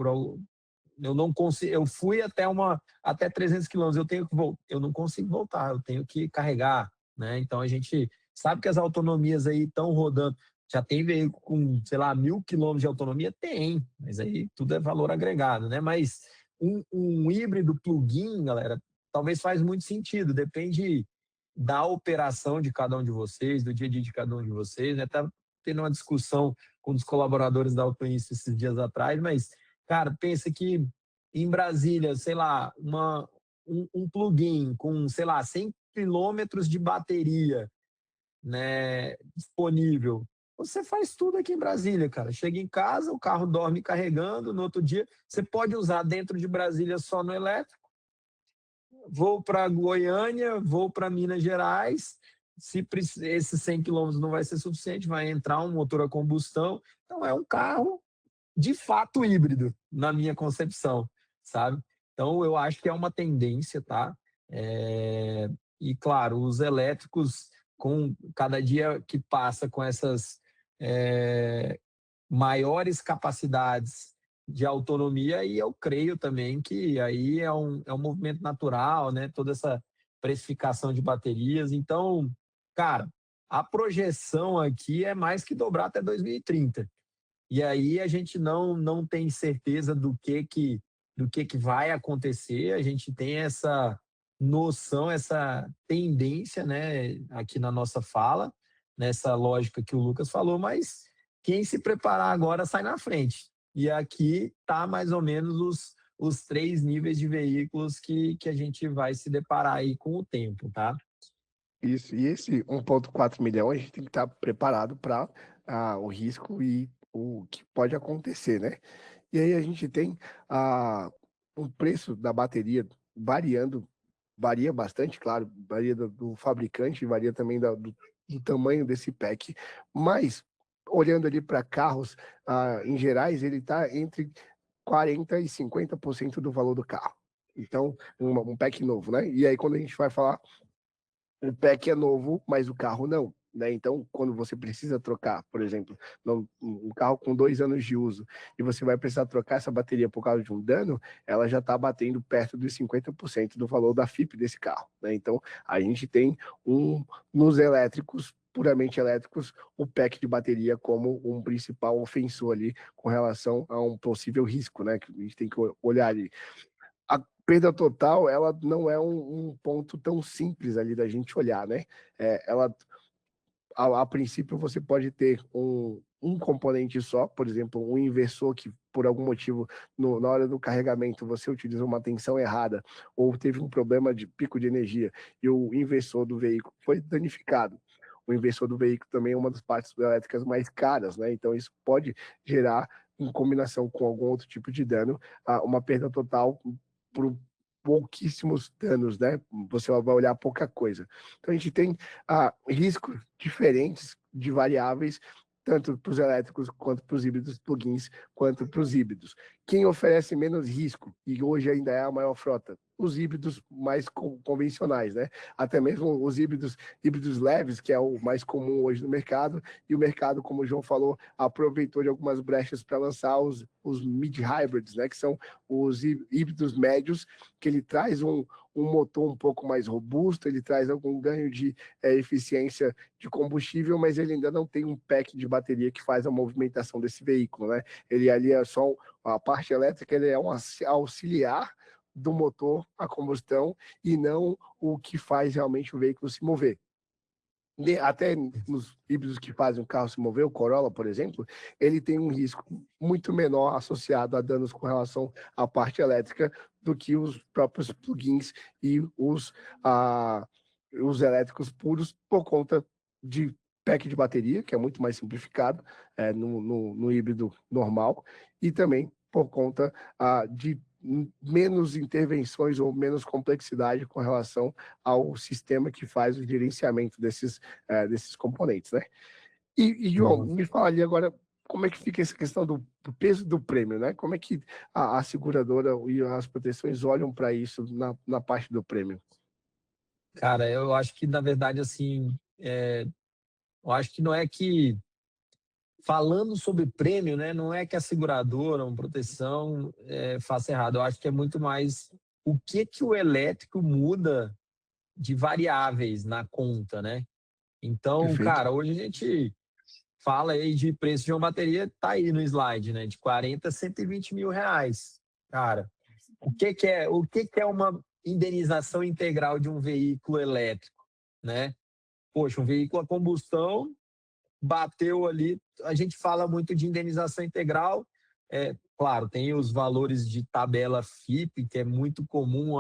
eu não consigo, eu fui até 300 quilômetros, eu não consigo voltar, eu tenho que carregar, né? Então a gente sabe que as autonomias aí estão rodando. Já tem veículo com, sei lá, 1.000 quilômetros de autonomia? Tem, mas aí tudo é valor agregado, né? Mas um híbrido plug-in, galera, talvez faz muito sentido, depende da operação de cada um de vocês, do dia a dia de cada um de vocês, né? Tá tendo uma discussão com os colaboradores da Autoinsta esses dias atrás, mas, cara, pensa que em Brasília, sei lá, um plugin com, sei lá, 100 quilômetros de bateria, né, disponível. Você faz tudo aqui em Brasília, cara. Chega em casa, o carro dorme carregando, no outro dia você pode usar dentro de Brasília só no elétrico, vou para Goiânia, vou para Minas Gerais, se esses 100 quilômetros não vai ser suficiente, vai entrar um motor a combustão. Então, é um carro de fato híbrido, na minha concepção, sabe? Então, eu acho que é uma tendência, tá? E, claro, os elétricos, com cada dia que passa com essas maiores capacidades de autonomia, e eu creio também que aí é um movimento natural, né? Toda essa precificação de baterias. Então, cara, a projeção aqui é mais que dobrar até 2030. E aí a gente não tem certeza do que vai acontecer, a gente tem essa noção, essa tendência, né, aqui na nossa fala, nessa lógica que o Lucas falou, mas quem se preparar agora sai na frente. E aqui tá mais ou menos os três níveis de veículos que a gente vai se deparar aí com o tempo, tá?
Isso, e esse 1,4 milhão a gente tem que estar preparado para o risco e o que pode acontecer, né? E aí a gente tem o preço da bateria variando, varia bastante, claro, varia do fabricante, varia também do tamanho desse pack, mas olhando ali para carros, em gerais, ele está entre 40% e 50% do valor do carro. Então, um pack novo, né? E aí, quando a gente vai falar o pack é novo, mas o carro não. Né? Então, quando você precisa trocar, por exemplo, um carro com 2 anos de uso, e você vai precisar trocar essa bateria por causa de um dano, ela já está batendo perto dos 50% do valor da FIP desse carro. Né? Então, a gente tem nos elétricos, puramente elétricos, o pack de bateria como um principal ofensor ali com relação a um possível risco, né? Que a gente tem que olhar ali. A perda total, ela não é um ponto tão simples ali da gente olhar, né? Ela, a princípio, você pode ter um componente só, por exemplo, um inversor que, por algum motivo, na hora do carregamento, você utilizou uma tensão errada ou teve um problema de pico de energia e o inversor do veículo foi danificado. O inversor do veículo também é uma das partes elétricas mais caras, né? Então, isso pode gerar, em combinação com algum outro tipo de dano, uma perda total por pouquíssimos danos, né? Você vai olhar pouca coisa. Então a gente tem riscos diferentes de variáveis, tanto para os elétricos quanto para os híbridos plugins, quanto para os híbridos. Quem oferece menos risco, e hoje ainda é a maior frota, os híbridos mais convencionais, né? Até mesmo os híbridos leves, que é o mais comum hoje no mercado, e o mercado, como o João falou, aproveitou de algumas brechas para lançar os mid-hybrids, né? Que são os híbridos médios, que ele traz um motor um pouco mais robusto, ele traz algum ganho de eficiência de combustível, mas ele ainda não tem um pack de bateria que faz a movimentação desse veículo, né? Ele ali é só a parte elétrica, ele é um auxiliar do motor a combustão e não o que faz realmente o veículo se mover. Até nos híbridos que fazem o carro se mover, o Corolla, por exemplo, ele tem um risco muito menor associado a danos com relação à parte elétrica do que os próprios plugins e os elétricos puros por conta de pack de bateria, que é muito mais simplificado no híbrido normal, e também por conta de menos intervenções ou menos complexidade com relação ao sistema que faz o gerenciamento desses componentes, né? João,
Boa.
me fala ali agora como é que fica essa questão do peso do prêmio, né? Como é que a seguradora e as proteções olham para isso na parte do prêmio?
Cara, eu acho que, na verdade, assim, eu acho que não é que, falando sobre prêmio, né, não é que a seguradora, uma proteção, faça errado. Eu acho que é muito mais o que que o elétrico muda de variáveis na conta, né? Então,
Perfeito.
cara, hoje a gente fala aí de preço de uma bateria, tá aí no slide, né? De 40 a 120 mil reais. Cara, o que que é uma indenização integral de um veículo elétrico, né? Poxa, um veículo a combustão bateu ali, a gente fala muito de indenização integral, claro, tem os valores de tabela FIP, que é muito comum,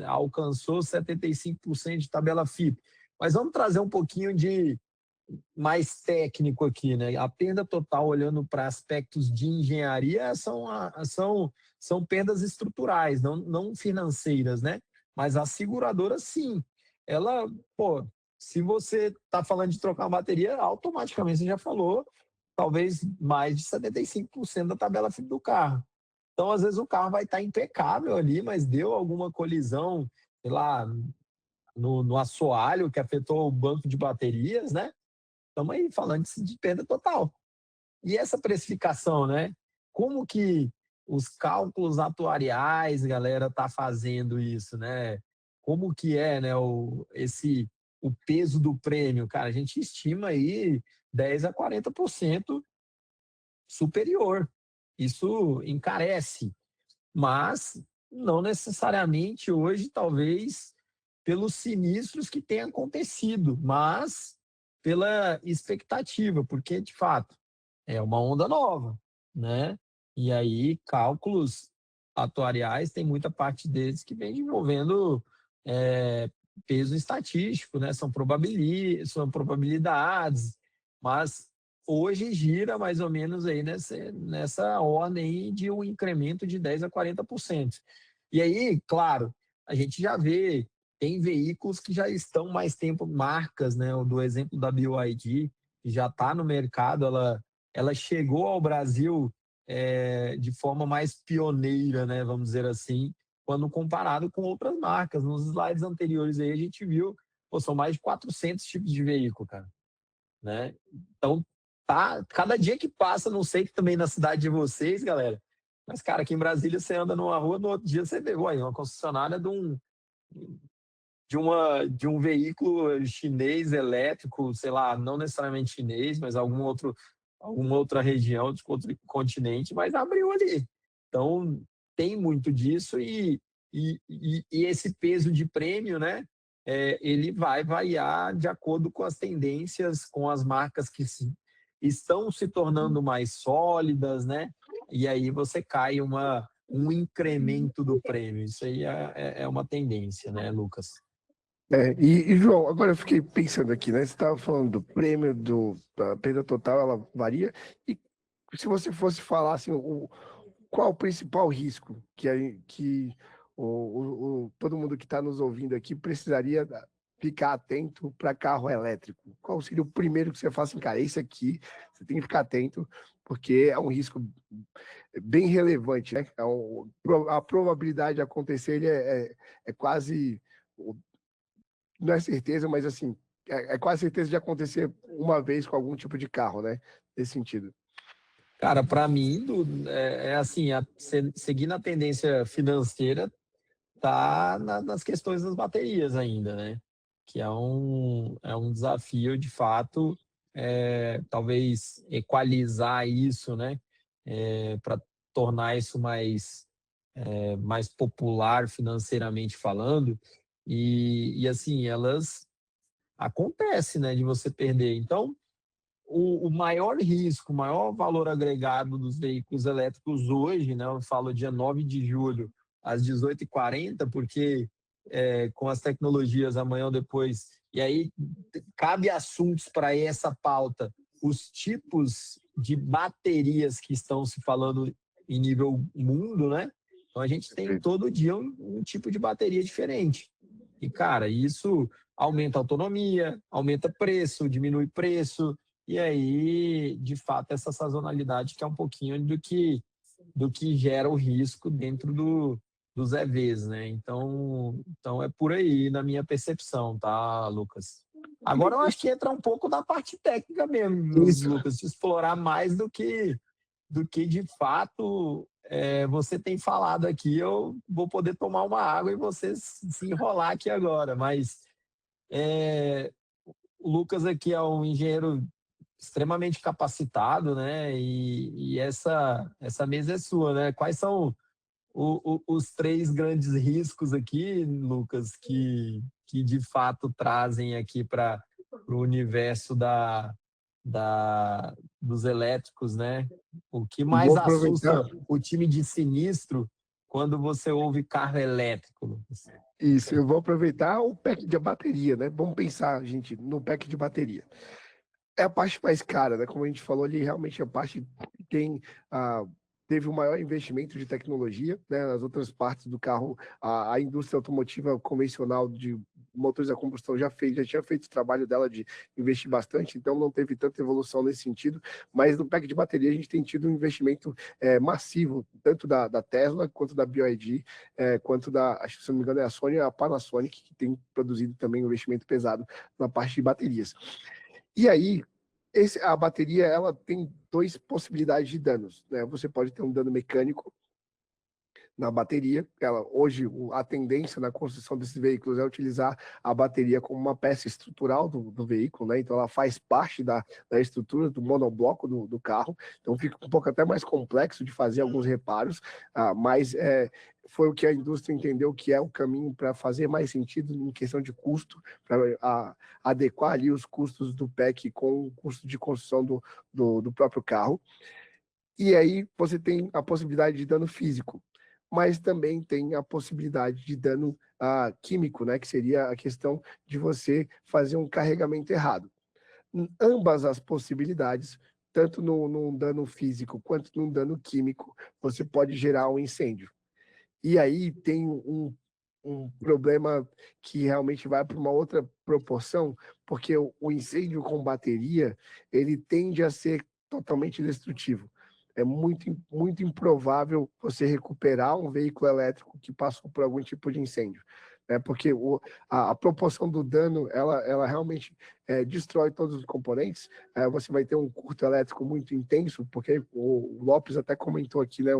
alcançou 75% de tabela FIP, mas vamos trazer um pouquinho de mais técnico aqui, né? A perda total, olhando para aspectos de engenharia, são perdas estruturais, não financeiras, né? Mas a seguradora, sim. Ela, pô, se você está falando de trocar uma bateria, automaticamente você já falou, talvez mais de 75% da tabela FIP do carro. Então, às vezes, o carro vai estar impecável ali, mas deu alguma colisão, sei lá, no assoalho que afetou o banco de baterias, né? Estamos aí falando de perda total. E essa precificação, né? Como que os cálculos atuariais, galera, tá fazendo isso, né? Como que é, né, o peso do prêmio? Cara, a gente estima aí 10 a 40% superior. Isso encarece, mas não necessariamente hoje, talvez, pelos sinistros que têm acontecido, mas pela expectativa, porque, de fato, é uma onda nova, né? E aí, cálculos atuariais, tem muita parte deles que vem envolvendo é, peso estatístico, né? São probabilidades, mas hoje gira mais ou menos aí nessa ordem de um incremento de 10 a 40%. E aí, claro, a gente já vê, tem veículos que já estão mais tempo, marcas, né? Do exemplo da BYD, que já está no mercado, ela chegou ao Brasil de forma mais pioneira, né? Vamos dizer assim, quando comparado com outras marcas. Nos slides anteriores aí a gente viu, pô, são mais de 400 tipos de veículo, cara, né? Então, tá, cada dia que passa, não sei que também na cidade de vocês, galera, mas, cara, aqui em Brasília você anda numa rua, no outro dia você vê, ué, uma concessionária de um veículo chinês elétrico, sei lá, não necessariamente chinês, mas alguma outra região, de outro continente, mas abriu ali. Então, tem muito disso e esse peso de prêmio, né? Ele vai variar de acordo com as tendências, com as marcas que estão se tornando mais sólidas, né? E aí você cai um incremento do prêmio. Isso aí é uma tendência, né, Lucas?
João, agora eu fiquei pensando aqui, né? Você estava falando do prêmio, da perda total, ela varia. E se você fosse falar assim, qual o principal risco que todo mundo que está nos ouvindo aqui precisaria ficar atento para carro elétrico? Qual seria o primeiro que você fala assim, cara, esse aqui você tem que ficar atento, porque é um risco bem relevante, né? A probabilidade de acontecer ele é quase, não é certeza, mas assim, é quase certeza de acontecer uma vez com algum tipo de carro, né? Nesse sentido.
Cara, para mim, assim, seguindo a tendência financeira, tá nas questões das baterias ainda, né? Que é um desafio, de fato, talvez equalizar isso, né? Para tornar isso mais popular financeiramente falando. E assim, elas acontecem, né? De você perder. Então, o maior risco, o maior valor agregado dos veículos elétricos hoje, né, eu falo dia 9 de julho, às 18h40, porque com as tecnologias amanhã ou depois, e aí cabe assuntos para essa pauta, os tipos de baterias que estão se falando em nível mundo, né? Então a gente tem todo dia um tipo de bateria diferente. E, cara, isso aumenta a autonomia, aumenta preço, diminui preço, e aí, de fato, essa sazonalidade que é um pouquinho do que gera o risco dentro dos EVs, né? Então é por aí, na minha percepção, tá, Lucas? Agora eu acho que entra um pouco da parte técnica mesmo,
Isso.
Lucas, de explorar mais do que de fato você tem falado aqui. Eu vou poder tomar uma água e você se enrolar aqui agora, mas é, o Lucas aqui é um engenheiro extremamente capacitado, né? E essa mesa é sua, né? Quais são os três grandes riscos aqui, Lucas, que de fato trazem aqui para o universo dos elétricos, né? O que
Vou
mais
aproveitar
assusta o time de sinistro quando você ouve carro elétrico, Lucas?
isso, eu vou aproveitar o pack de bateria, né? Vamos pensar, gente, no pack de bateria. É a parte mais cara, né? Como a gente falou ali, realmente é a parte que ah, teve o maior investimento de tecnologia, né? As outras partes do carro, a indústria automotiva convencional de motores a combustão já tinha feito o trabalho dela de investir bastante, então não teve tanta evolução nesse sentido, mas no pack de bateria a gente tem tido um investimento massivo, tanto da Tesla, quanto da BYD, quanto acho que se não me engano é a Sony e a Panasonic, que tem produzido também um investimento pesado na parte de baterias. E aí, a bateria ela tem duas possibilidades de danos, né? Você pode ter um dano mecânico na bateria. Hoje, a tendência na construção desses veículos é utilizar a bateria como uma peça estrutural do veículo, né? Então, ela faz parte da estrutura do monobloco do carro. Então, fica um pouco até mais complexo de fazer alguns reparos, mas foi o que a indústria entendeu que é o caminho para fazer mais sentido em questão de custo, para adequar ali os custos do PEC com o custo de construção do próprio carro. E aí você tem a possibilidade de dano físico, mas também tem a possibilidade de dano químico, né? Que seria a questão de você fazer um carregamento errado. Ambas as possibilidades, tanto no dano físico quanto no dano químico, você pode gerar um incêndio. E aí tem um problema que realmente vai para uma outra proporção, porque o incêndio com bateria, ele tende a ser totalmente destrutivo. É muito improvável você recuperar um veículo elétrico que passou por algum tipo de incêndio, né? Porque a proporção do dano, ela realmente destrói todos os componentes. Você vai ter um curto elétrico muito intenso, porque o Lopes até comentou aqui, né?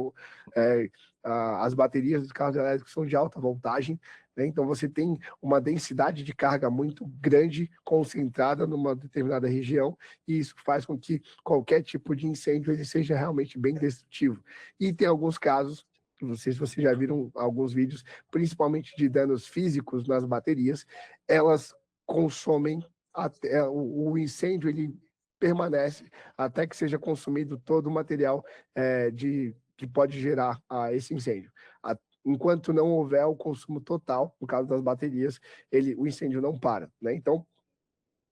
As baterias dos carros elétricos são de alta voltagem, né? Então você tem uma densidade de carga muito grande concentrada numa determinada região, e isso faz com que qualquer tipo de incêndio ele seja realmente bem destrutivo. E tem alguns casos, não sei se vocês já viram alguns vídeos, principalmente de danos físicos nas baterias, elas consomem até o incêndio, ele permanece até que seja consumido todo o material que pode gerar esse incêndio. Enquanto não houver o consumo total, no caso das baterias, o incêndio não para, né? Então,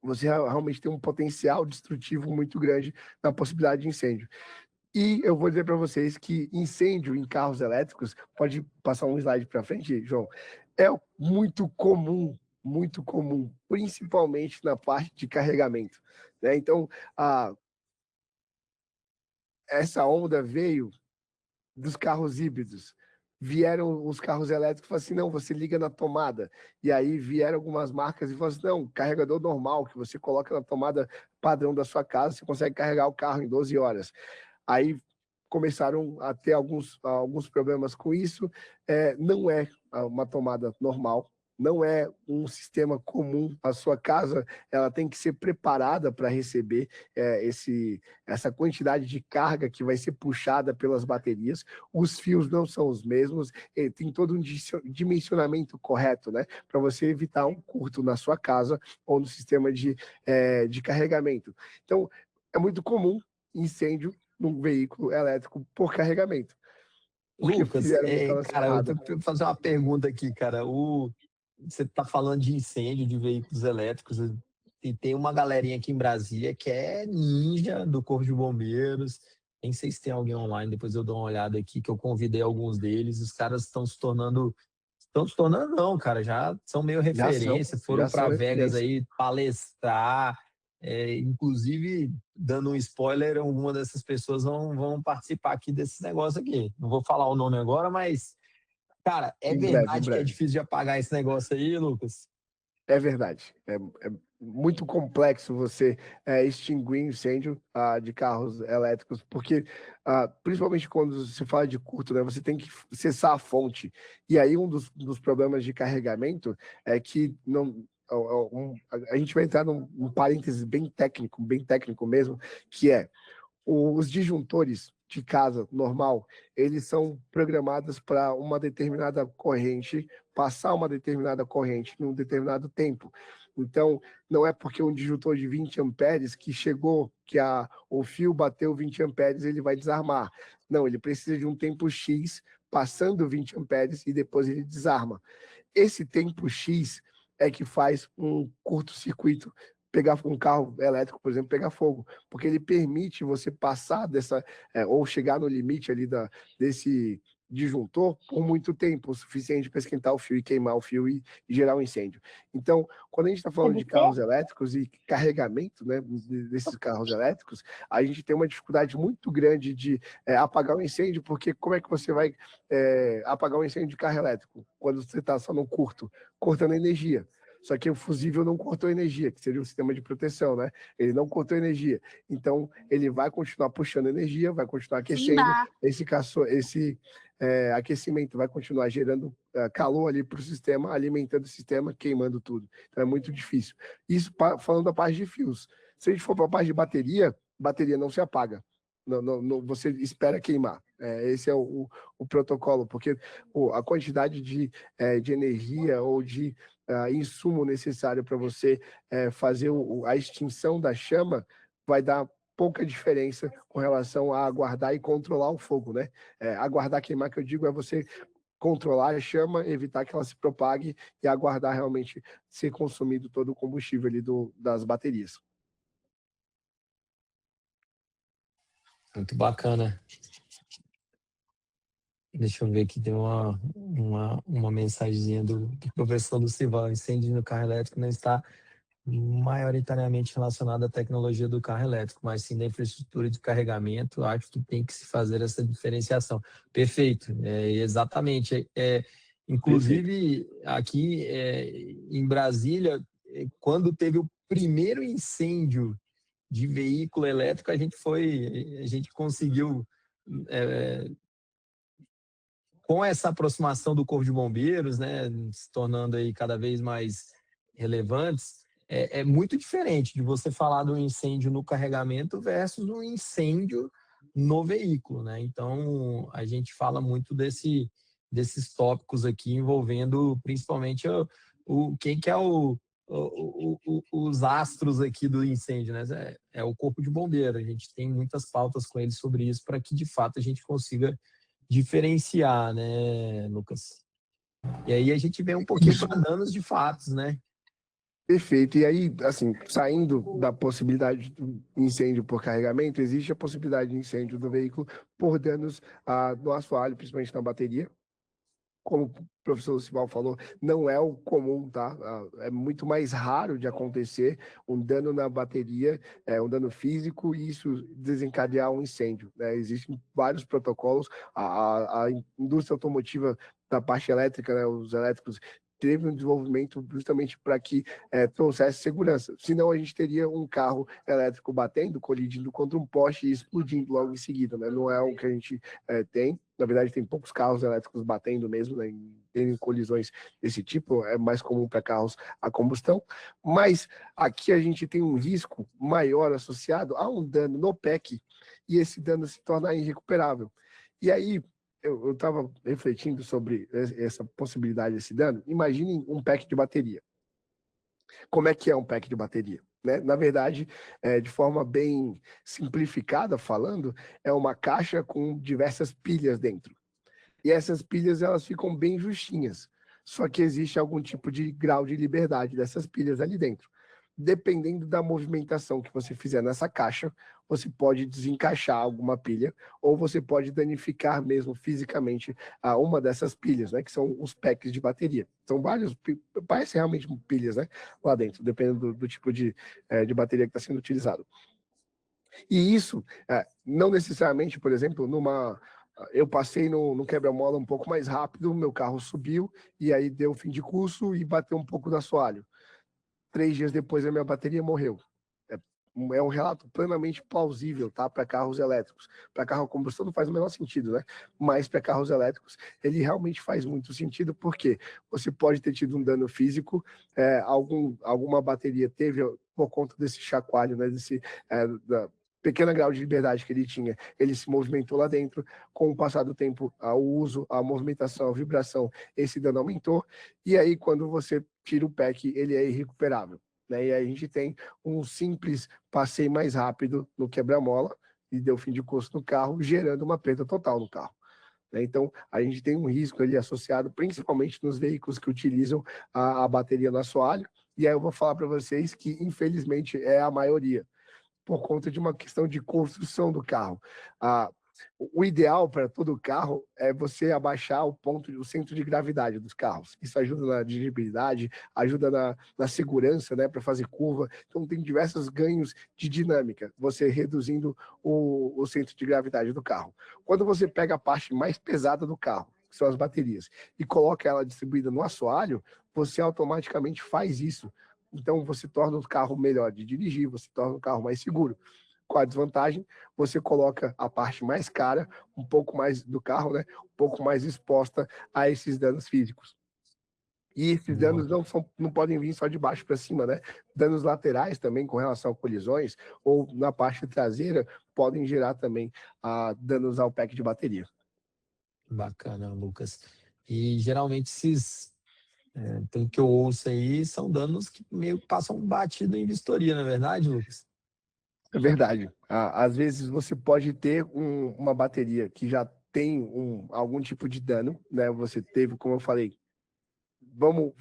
você realmente tem um potencial destrutivo muito grande na possibilidade de incêndio. E eu vou dizer para vocês que incêndio em carros elétricos, pode passar um slide para frente, João, é muito comum, principalmente na parte de carregamento, né? Então, essa onda veio dos carros híbridos. Vieram os carros elétricos e falaram assim, não, você liga na tomada. E aí vieram algumas marcas e falaram assim, não, carregador normal, que você coloca na tomada padrão da sua casa, você consegue carregar o carro em 12 horas. Aí começaram a ter alguns problemas com isso. Não é uma tomada normal, não é um sistema comum. A sua casa ela tem que ser preparada para receber essa quantidade de carga que vai ser puxada pelas baterias. Os fios não são os mesmos, tem todo um dimensionamento correto, né? Para você evitar um curto na sua casa ou no sistema de carregamento. Então, é muito comum incêndio num veículo elétrico por carregamento, porque
Lucas,
fizeram a instalação
cara, eu
errada.
tenho que fazer uma pergunta aqui, cara. Você está falando de incêndio de veículos elétricos e tem uma galerinha aqui em Brasília que é ninja do Corpo de Bombeiros. Nem sei se tem alguém online, depois eu dou uma olhada aqui, que eu convidei alguns deles. Os caras estão se tornando não, cara, já são meio referência, foram
Já
para
são
Vegas
referência.
aí palestrar. Inclusive, dando um spoiler, alguma dessas pessoas vão participar aqui desse negócio aqui. Não vou falar o nome agora, mas, cara, é
Em breve, em
verdade que é
breve.
difícil de apagar esse negócio aí, Lucas?
É verdade. É muito complexo você extinguir incêndio de carros elétricos, porque, principalmente quando se fala de curto, né, você tem que cessar a fonte. E aí, um dos problemas de carregamento é que não. A gente vai entrar num parênteses bem técnico mesmo, que é os disjuntores de casa normal, eles são programados para uma determinada corrente, passar uma determinada corrente num determinado tempo. Então, não é porque um disjuntor de 20 amperes que chegou, que o fio bateu 20 amperes, ele vai desarmar. Não, ele precisa de um tempo X passando 20 amperes e depois ele desarma. Esse tempo X é que faz um curto-circuito, pegar um carro elétrico, por exemplo, pegar fogo, porque ele permite você passar ou chegar no limite ali desse disjuntor por muito tempo, o suficiente para esquentar o fio e queimar o fio e gerar um incêndio. Então, quando a gente está falando de carros elétricos e carregamento, né, desses carros elétricos, a gente tem uma dificuldade muito grande de apagar o incêndio, porque como é que você vai apagar um incêndio de carro elétrico quando você está só no curto, cortando energia? Só que o fusível não cortou energia, que seria o sistema de proteção, né? Ele não cortou energia. Então, ele vai continuar puxando energia, vai continuar aquecendo. Esse aquecimento vai continuar gerando calor ali para o sistema, alimentando o sistema, queimando tudo. Então, é muito difícil. Isso falando da parte de fios. Se a gente for para a parte de bateria não se apaga. Não, você espera queimar. Esse é o protocolo, porque a quantidade de energia ou de insumo necessário para você fazer a extinção da chama vai dar pouca diferença com relação a aguardar e controlar o fogo, né? Aguardar queimar, que eu digo, é você controlar a chama, evitar que ela se propague e aguardar realmente ser consumido todo o combustível ali das baterias.
Muito bacana. Deixa eu ver aqui, tem uma mensagenzinha do professor Lucival. Incêndio no carro elétrico não está maioritariamente relacionado à tecnologia do carro elétrico, mas sim da infraestrutura de carregamento. Acho que tem que se fazer essa diferenciação. Perfeito, exatamente. Inclusive, aqui em Brasília, quando teve o primeiro incêndio de veículo elétrico, a gente conseguiu, com essa aproximação do Corpo de Bombeiros, né, se tornando aí cada vez mais relevantes, é muito diferente de você falar do incêndio no carregamento versus um incêndio no veículo, né? Então, a gente fala muito desses tópicos aqui envolvendo principalmente quem que é os astros aqui do incêndio, né? É o Corpo de Bombeiro. A gente tem muitas pautas com eles sobre isso para que, de fato, a gente consiga diferenciar, né, Lucas? E aí a gente vem um pouquinho para danos de fatos, né?
Perfeito. E aí, assim, saindo da possibilidade de incêndio por carregamento, existe a possibilidade de incêndio do veículo por danos no assoalho, principalmente na bateria. Como o professor Lucival falou, não é o comum, tá? É muito mais raro de acontecer um dano na bateria, um dano físico, e isso desencadear um incêndio, né? Existem vários protocolos, a indústria automotiva da parte elétrica, né, os elétricos, teve um desenvolvimento justamente para que trouxesse segurança. Senão a gente teria um carro elétrico batendo, colidindo contra um poste e explodindo logo em seguida, né? Não é o que a gente tem. Na verdade, tem poucos carros elétricos batendo mesmo, né, em colisões desse tipo, é mais comum para carros a combustão, mas aqui a gente tem um risco maior associado a um dano no PEC, e esse dano se tornar irrecuperável. E aí, eu estava refletindo sobre essa possibilidade desse dano. Imaginem um pack de bateria. Como é que é um pack de bateria? Né? Na verdade, de forma bem simplificada falando, é uma caixa com diversas pilhas dentro. E essas pilhas elas ficam bem justinhas. Só que existe algum tipo de grau de liberdade dessas pilhas ali dentro. Dependendo da movimentação que você fizer nessa caixa, você pode desencaixar alguma pilha, ou você pode danificar mesmo fisicamente uma dessas pilhas, né, que são os packs de bateria. São vários, parecem realmente pilhas, né, lá dentro, dependendo do tipo de bateria que está sendo utilizado. E isso, não necessariamente, por exemplo, eu passei no quebra-mola um pouco mais rápido, meu carro subiu, e aí deu fim de curso e bateu um pouco no assoalho. 3 dias depois a minha bateria morreu. É um relato plenamente plausível, tá? Para carros elétricos. Para carro a combustão não faz o menor sentido, né? Mas para carros elétricos, ele realmente faz muito sentido, porque você pode ter tido um dano físico, alguma bateria teve, por conta desse chacoalho, né? Da pequena grau de liberdade que ele tinha, ele se movimentou lá dentro. Com o passar do tempo, o uso, a movimentação, a vibração, esse dano aumentou. E aí, quando você tira o pack, ele é irrecuperável, né? E aí a gente tem um simples passeio mais rápido no quebra-mola e deu fim de curso no carro, gerando uma perda total no carro, né? Então, a gente tem um risco ali associado, principalmente nos veículos que utilizam a bateria no assoalho. E aí eu vou falar para vocês que, infelizmente, é a maioria, por conta de uma questão de construção do carro. O ideal para todo carro é você abaixar o centro de gravidade dos carros. Isso ajuda na dirigibilidade, ajuda na segurança, né, para fazer curva. Então, tem diversos ganhos de dinâmica, você reduzindo o centro de gravidade do carro. Quando você pega a parte mais pesada do carro, que são as baterias, e coloca ela distribuída no assoalho, você automaticamente faz isso. Então, você torna o carro melhor de dirigir, você torna o carro mais seguro. Qual a desvantagem? Você coloca a parte mais cara, um pouco mais do carro, né? Um pouco mais exposta a esses danos físicos. E esses danos não podem vir só de baixo para cima, né? Danos laterais também, com relação a colisões, ou na parte traseira, podem gerar também danos ao pack de bateria.
Bacana, Lucas. E geralmente pelo que eu ouço aí, são danos que meio que passam batido em vistoria, não é verdade, Lucas?
É verdade. Às vezes você pode ter uma bateria que já tem algum tipo de dano, né? Você teve, como eu falei, vamos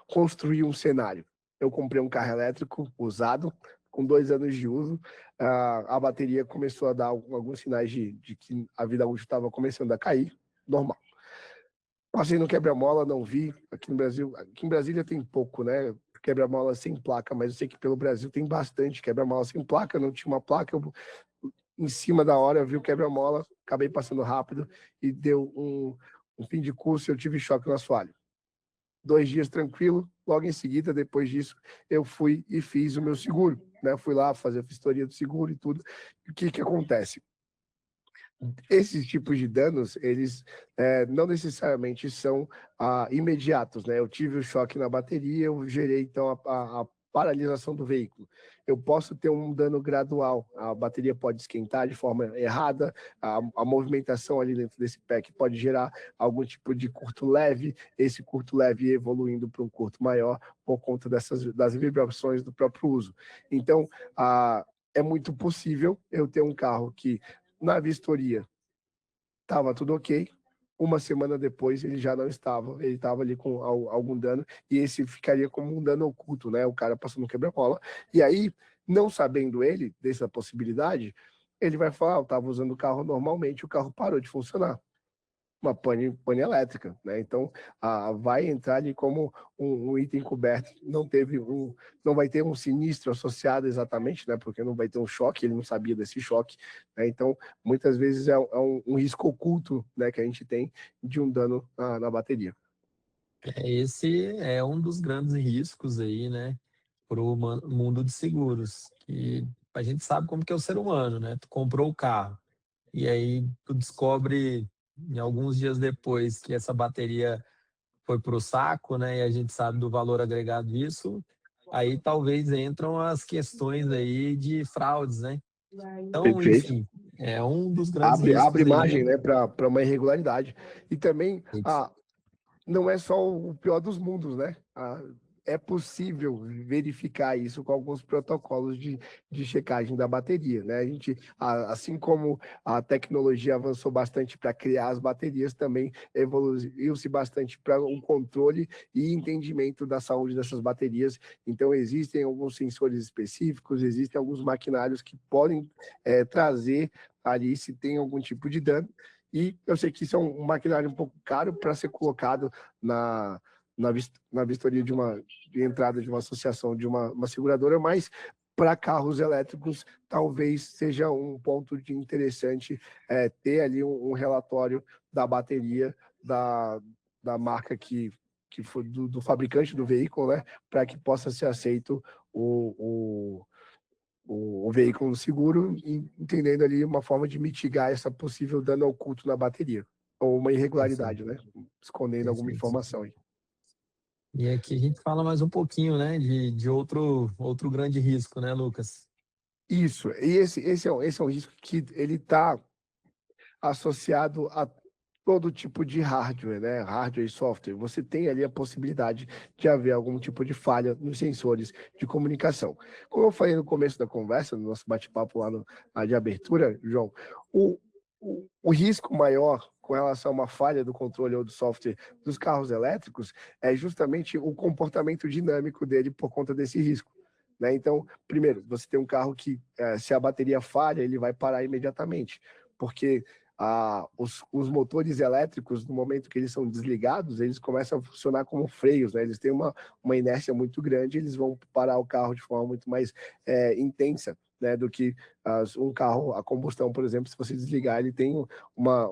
construir um cenário. Eu comprei um carro elétrico usado, com 2 anos de uso, a bateria começou a dar alguns sinais de que a vida útil estava começando a cair, normal. Passei no quebra-mola, não vi. Aqui em Brasília tem pouco, né? Quebra-mola sem placa, mas eu sei que pelo Brasil tem bastante quebra-mola sem placa. Não tinha uma placa, em cima da hora eu vi o quebra-mola, acabei passando rápido e deu um fim de curso e eu tive choque no assoalho. 2 dias tranquilo, logo em seguida, depois disso, eu fui e fiz o meu seguro, né? Fui lá fazer a vistoria do seguro e tudo. E o que acontece? Esses tipos de danos, eles não necessariamente são imediatos, né? Eu tive o choque na bateria, eu gerei, então, a paralisação do veículo. Eu posso ter um dano gradual, a bateria pode esquentar de forma errada, a movimentação ali dentro desse pack pode gerar algum tipo de curto leve, esse curto leve evoluindo para um curto maior por conta das vibrações do próprio uso. Então, é muito possível eu ter um carro que, na vistoria, estava tudo ok. Uma semana depois ele já não estava, ele estava ali com algum dano, e esse ficaria como um dano oculto, né? O cara passou no quebra-mola. E aí, não sabendo ele dessa possibilidade, ele vai falar: eu estava usando o carro normalmente, o carro parou de funcionar. Uma pane elétrica, né? Então, vai entrar ali como um item coberto. Não vai ter um sinistro associado exatamente, né? Porque não vai ter um choque, ele não sabia desse choque, né? Então, muitas vezes é um risco oculto, né, que a gente tem de um dano na bateria.
Esse é um dos grandes riscos aí, né, para o mundo de seguros, que a gente sabe como que é o ser humano, né? Tu comprou o carro e aí tu descobre em alguns dias depois que essa bateria foi para o saco, né? E a gente sabe do valor agregado disso. Aí talvez entram as questões aí de fraudes, né? Então,
Perfeito.
enfim, é um dos grandes
Abre
riscos aí.
margem, né, para uma irregularidade. E também, não é só o pior dos mundos, né? é possível verificar isso com alguns protocolos de checagem da bateria, né? Assim como a tecnologia avançou bastante para criar as baterias, também evoluiu-se bastante para o controle e entendimento da saúde dessas baterias. Então, existem alguns sensores específicos, existem alguns maquinários que podem trazer ali se tem algum tipo de dano. E eu sei que isso é um maquinário um pouco caro para ser colocado na vistoria de entrada de uma associação, de uma seguradora, mas para carros elétricos talvez seja um ponto de interessante ter ali um relatório da bateria da marca que foi do fabricante do veículo, né, para que possa ser aceito o veículo seguro, entendendo ali uma forma de mitigar essa possível dano oculto na bateria, ou uma
Perfeito,
irregularidade, né, escondendo alguma
perfeito.
informação aí.
E aqui a gente fala mais um pouquinho, né, de outro grande risco, né, Lucas?
Isso, e esse é um risco que ele está associado a todo tipo de hardware, né? Hardware e software. Você tem ali a possibilidade de haver algum tipo de falha nos sensores de comunicação. Como eu falei no começo da conversa, no nosso bate-papo lá na de abertura, João, o risco maior com relação a uma falha do controle ou do software dos carros elétricos é justamente o comportamento dinâmico dele por conta desse risco. Né? Então, primeiro, você tem um carro que, se a bateria falha, ele vai parar imediatamente, porque os motores elétricos, no momento que eles são desligados, eles começam a funcionar como freios, né? Eles têm uma inércia muito grande, eles vão parar o carro de forma muito mais intensa, né, do que um carro a combustão, por exemplo. Se você desligar, ele tem uma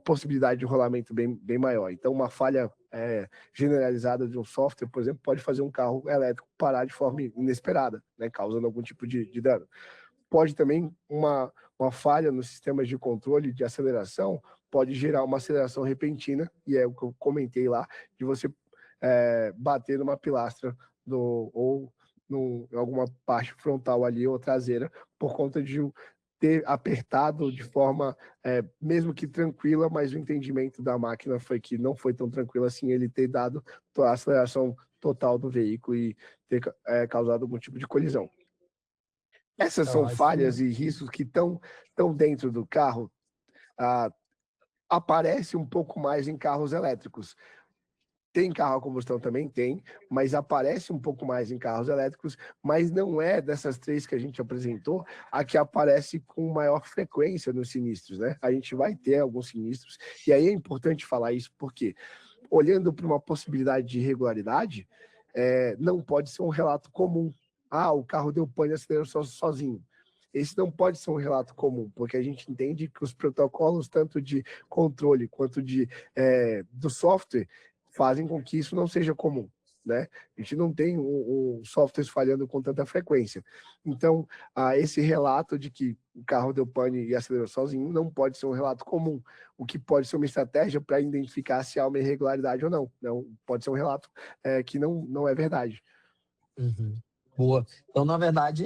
possibilidade de rolamento bem maior. Então, uma falha generalizada de um software, por exemplo, pode fazer um carro elétrico parar de forma inesperada, né, causando algum tipo de dano. Pode também uma falha nos sistemas de controle de aceleração pode gerar uma aceleração repentina, e é o que eu comentei lá, de você bater numa pilastra ou em alguma parte frontal ali ou traseira, por conta de ter apertado de forma, mesmo que tranquila, mas o entendimento da máquina foi que não foi tão tranquilo assim, ele ter dado a aceleração total do veículo e ter causado algum tipo de colisão. Essas
Eu
são
acho que
falhas e riscos que estão dentro do carro. ah, Aparece um pouco mais em carros elétricos. Tem carro a combustão também? Tem, mas aparece um pouco mais em carros elétricos, mas não é dessas três que a gente apresentou a que aparece com maior frequência nos sinistros, né? A gente vai ter alguns sinistros, e aí é importante falar isso porque, olhando para uma possibilidade de irregularidade, não pode ser um relato comum. O carro deu pane e acelerou sozinho. Esse não pode ser um relato comum, porque a gente entende que os protocolos, tanto de controle quanto do software, fazem com que isso não seja comum. Né? A gente não tem o software falhando com tanta frequência. Então, esse relato de que o carro deu pane e acelerou sozinho não pode ser um relato comum, o que pode ser uma estratégia para identificar se há uma irregularidade ou não. Não pode ser um relato que não é verdade.
Uhum. Boa. Então, na verdade,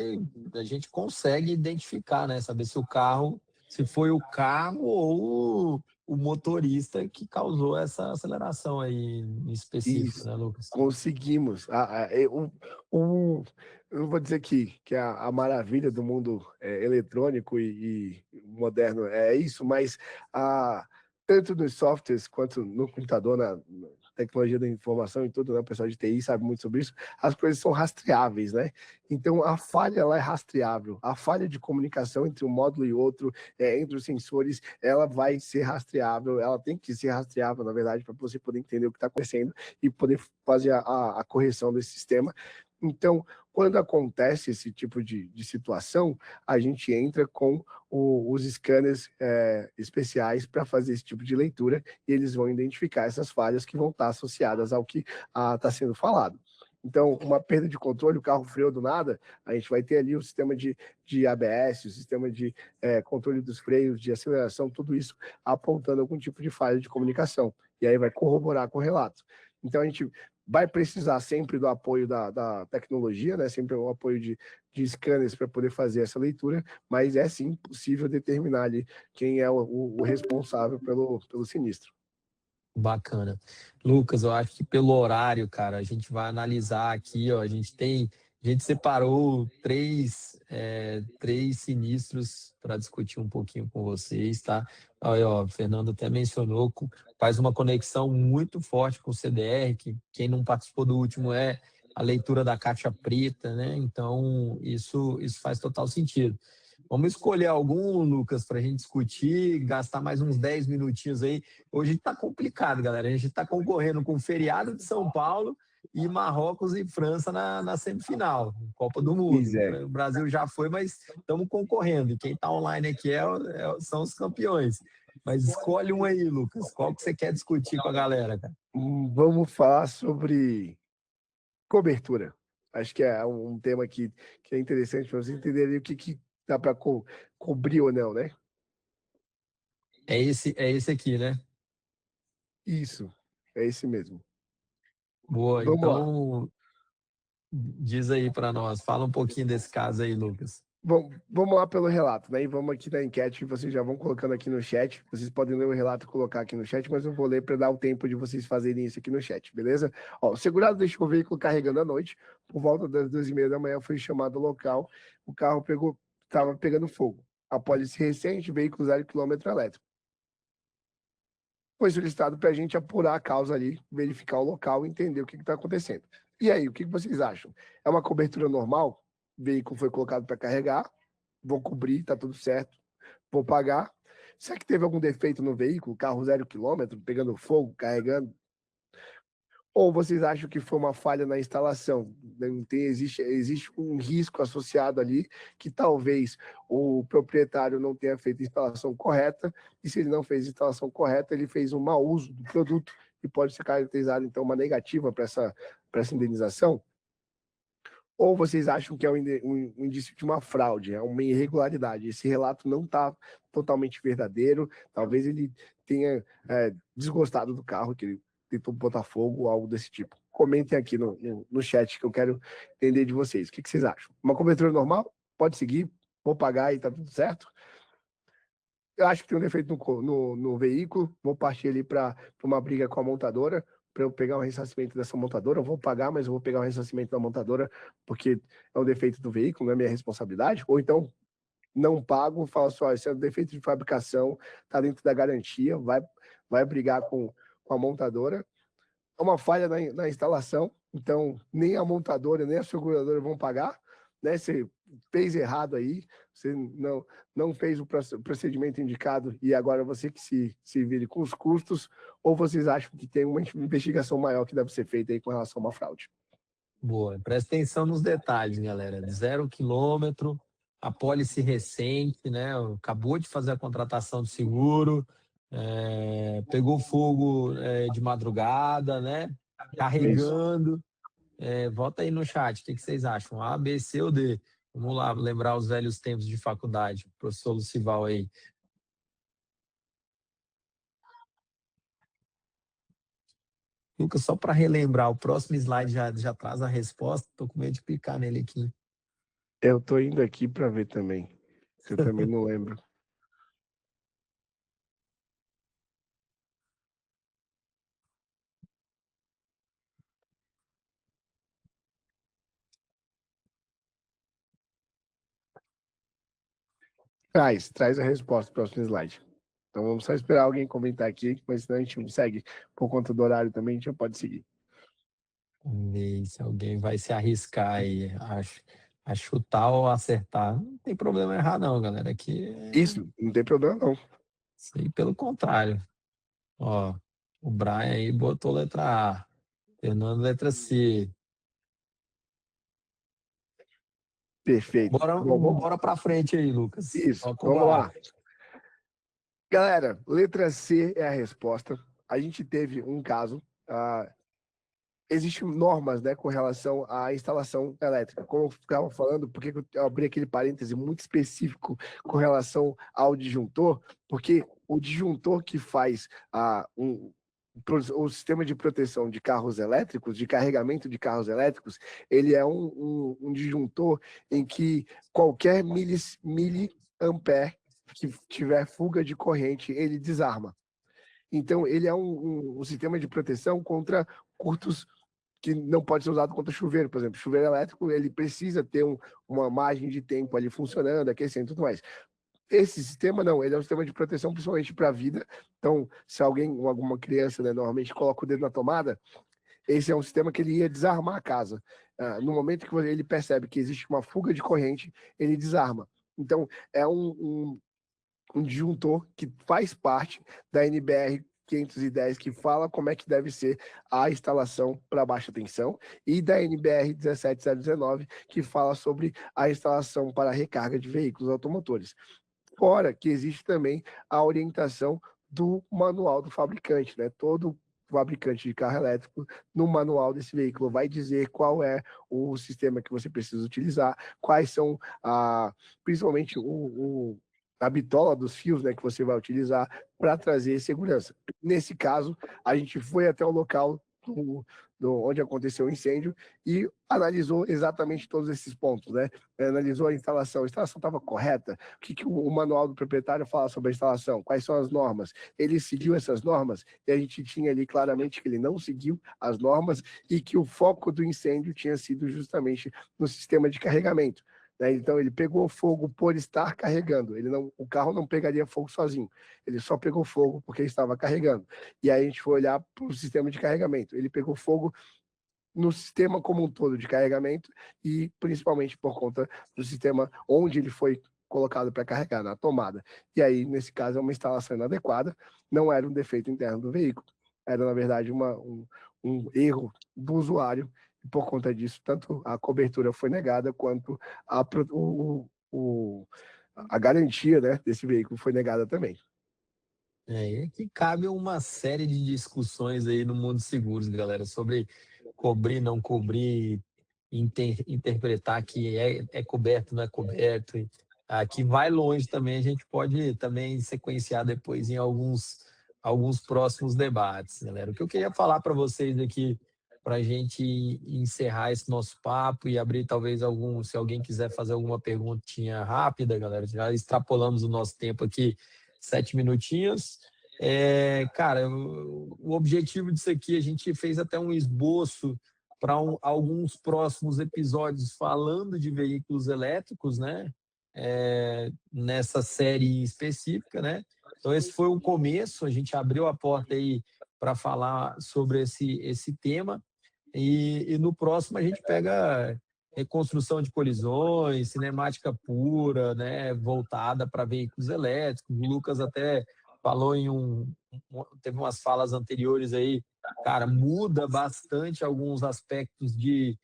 a gente consegue identificar, né? Saber se o carro, se foi o carro ou o motorista que causou essa aceleração aí em específico,
Isso,
né, Lucas?
conseguimos. Eu não vou dizer que a maravilha do mundo eletrônico e moderno é isso, mas tanto nos softwares quanto no computador, na tecnologia da informação e tudo, né, o pessoal de TI sabe muito sobre isso, as coisas são rastreáveis, né? Então, a falha ela é rastreável. A falha de comunicação entre um módulo e outro, entre os sensores, ela vai ser rastreável, ela tem que ser rastreável, na verdade, para você poder entender o que está acontecendo e poder fazer a correção desse sistema. Então, quando acontece esse tipo de situação, a gente entra com os scanners especiais para fazer esse tipo de leitura e eles vão identificar essas falhas que vão estar associadas ao que está sendo falado. Então, uma perda de controle, o carro freou do nada, a gente vai ter ali o sistema de ABS, o sistema de controle dos freios, de aceleração, tudo isso apontando algum tipo de falha de comunicação. E aí vai corroborar com o relato. Então, a gente vai precisar sempre do apoio da tecnologia, né? Sempre o apoio de scanners para poder fazer essa leitura, mas é sim possível determinar ali quem é o responsável pelo sinistro.
Bacana. Lucas, eu acho que pelo horário, cara, a gente vai analisar aqui, ó, a gente separou três sinistros para discutir um pouquinho com vocês, tá? Aí, ó, o Fernando até mencionou, faz uma conexão muito forte com o CDR, que quem não participou do último é a leitura da caixa preta, né? Então, isso faz total sentido. Vamos escolher algum, Lucas, para a gente discutir, gastar mais uns 10 minutinhos aí. Hoje está complicado, galera. A gente está concorrendo com o feriado de São Paulo e Marrocos e França na semifinal, Copa do
Pois
Mundo.
é.
O Brasil já foi, mas estamos concorrendo. E quem está online aqui são os campeões. Mas escolhe um aí, Lucas. Qual que você quer discutir com a galera, cara?
Vamos falar sobre cobertura. Acho que é um tema que é interessante para vocês entenderem o que dá para cobrir ou não, né?
É esse aqui, né?
Isso, é esse mesmo.
Boa.
Vamos lá.
Então, diz aí para nós. Fala um pouquinho desse caso aí, Lucas.
Vamos lá pelo relato, né? E vamos aqui na enquete, vocês já vão colocando aqui no chat. Vocês podem ler o relato e colocar aqui no chat, mas eu vou ler para dar o tempo de vocês fazerem isso aqui no chat, beleza? Ó, o segurado deixou o veículo carregando à noite. Por volta das 2h30 da manhã foi chamado ao local. O carro estava pegando fogo. A pólice recente, veículo 0 km elétrico. Foi solicitado para a gente apurar a causa ali, verificar o local e entender o que está acontecendo. E aí, o que vocês acham? É uma cobertura normal? O veículo foi colocado para carregar, vou cobrir, tá tudo certo, vou pagar. Será que teve algum defeito no veículo, carro 0 km, pegando fogo, carregando? Ou vocês acham que foi uma falha na instalação? Existe um risco associado ali que talvez o proprietário não tenha feito a instalação correta, e se ele não fez a instalação correta, ele fez um mau uso do produto e pode ser caracterizado, então, uma negativa para essa indenização? Ou vocês acham que é um indício de uma fraude, é uma irregularidade? Esse relato não está totalmente verdadeiro, talvez ele tenha desgostado do carro, que ele tentou botar fogo ou algo desse tipo. Comentem aqui no chat que eu quero entender de vocês. O que vocês acham? Uma cobertura normal? Pode seguir, vou pagar e tá tudo certo? Eu acho que tem um defeito no veículo, vou partir ali para uma briga com a montadora, para eu pegar um ressarcimento dessa montadora. Eu vou pagar, mas eu vou pegar o ressarcimento da montadora, porque é um defeito do veículo, não é minha responsabilidade. Ou então, não pago, falo só, esse é um defeito de fabricação, está dentro da garantia, vai brigar com a montadora. É uma falha na instalação, então nem a montadora, nem a seguradora vão pagar, né? Você fez errado aí, você não fez o procedimento indicado e agora você que se vire com os custos, ou vocês acham que tem uma investigação maior que deve ser feita aí com relação a uma fraude?
Boa. Presta atenção nos detalhes, galera. 0 km, a pólice recente, né? Acabou de fazer a contratação de seguro, pegou fogo de madrugada, né?
Isso.
Carregando. Volta aí no chat, o que vocês acham? A, B, C ou D? Vamos lá, lembrar os velhos tempos de faculdade. Professor Lucival aí. Lucas, só para relembrar, o próximo slide já traz a resposta. Estou com medo de clicar nele aqui.
Eu tô indo aqui para ver também, que eu também não lembro. Traz a resposta para o próximo slide. Então vamos só esperar alguém comentar aqui, mas senão a gente segue por conta do horário também, a gente já pode seguir.
Vamos ver se alguém vai se arriscar aí a chutar ou acertar. Não tem problema errar, não, galera. Aqui
Isso, não tem problema não.
isso aí, pelo contrário. Ó, o Brian aí botou letra A, Fernando letra C.
Perfeito. Bom,
Bora para frente aí, Lucas.
isso,
Toca o
vamos lá.
barco.
Galera, letra C é a resposta. A gente teve um caso, existem normas, né, com relação à instalação elétrica. Como eu ficava falando, porque eu abri aquele parêntese muito específico com relação ao disjuntor, porque o disjuntor que faz o sistema de proteção de carros elétricos, de carregamento de carros elétricos, ele é um disjuntor em que qualquer miliampere que tiver fuga de corrente, ele desarma. Então, ele é um sistema de proteção contra curtos que não pode ser usado contra chuveiro, por exemplo. Chuveiro elétrico, ele precisa ter uma margem de tempo ali funcionando, aquecendo e tudo mais. Esse sistema não, ele é um sistema de proteção principalmente para a vida. Então, se alguém, alguma criança, né, normalmente coloca o dedo na tomada, esse é um sistema que ele ia desarmar a casa. No momento que ele percebe que existe uma fuga de corrente, ele desarma. Então, é um disjuntor que faz parte da NBR 510, que fala como é que deve ser a instalação para baixa tensão, e da NBR 17019, que fala sobre a instalação para recarga de veículos automotores. Fora que existe também a orientação do manual do fabricante, né? Todo fabricante de carro elétrico, no manual desse veículo, vai dizer qual é o sistema que você precisa utilizar, quais são, principalmente, a bitola dos fios, né, que você vai utilizar para trazer segurança. Nesse caso, a gente foi até o local onde aconteceu o incêndio e analisou exatamente todos esses pontos, né? Analisou a instalação estava correta, o que o manual do proprietário fala sobre a instalação, quais são as normas, ele seguiu essas normas, e a gente tinha ali claramente que ele não seguiu as normas e que o foco do incêndio tinha sido justamente no sistema de carregamento. Né? Então ele pegou fogo por estar carregando, o carro não pegaria fogo sozinho, ele só pegou fogo porque estava carregando. E aí a gente foi olhar para o sistema de carregamento, ele pegou fogo no sistema como um todo de carregamento e principalmente por conta do sistema onde ele foi colocado para carregar, na tomada. E aí, nesse caso, é uma instalação inadequada, não era um defeito interno do veículo, era, na verdade, um erro do usuário, e por conta disso, tanto a cobertura foi negada, quanto a garantia, né, desse veículo foi negada também.
É que cabe uma série de discussões aí no mundo de seguros, galera, sobre cobrir, não cobrir, interpretar que é coberto, não é coberto. Que vai longe também, a gente pode também sequenciar depois em alguns próximos debates, galera. O que eu queria falar para vocês aqui, para a gente encerrar esse nosso papo e abrir talvez se alguém quiser fazer alguma perguntinha rápida, galera, já extrapolamos o nosso tempo aqui, 7 minutinhos. Cara, o objetivo disso aqui, a gente fez até um esboço para alguns próximos episódios falando de veículos elétricos, né? Nessa série específica, né? Então, esse foi o começo, a gente abriu a porta aí para falar sobre esse tema, e no próximo a gente pega reconstrução de colisões, cinemática pura, né? Voltada para veículos elétricos. O Lucas até falou teve umas falas anteriores aí, cara, muda bastante alguns aspectos de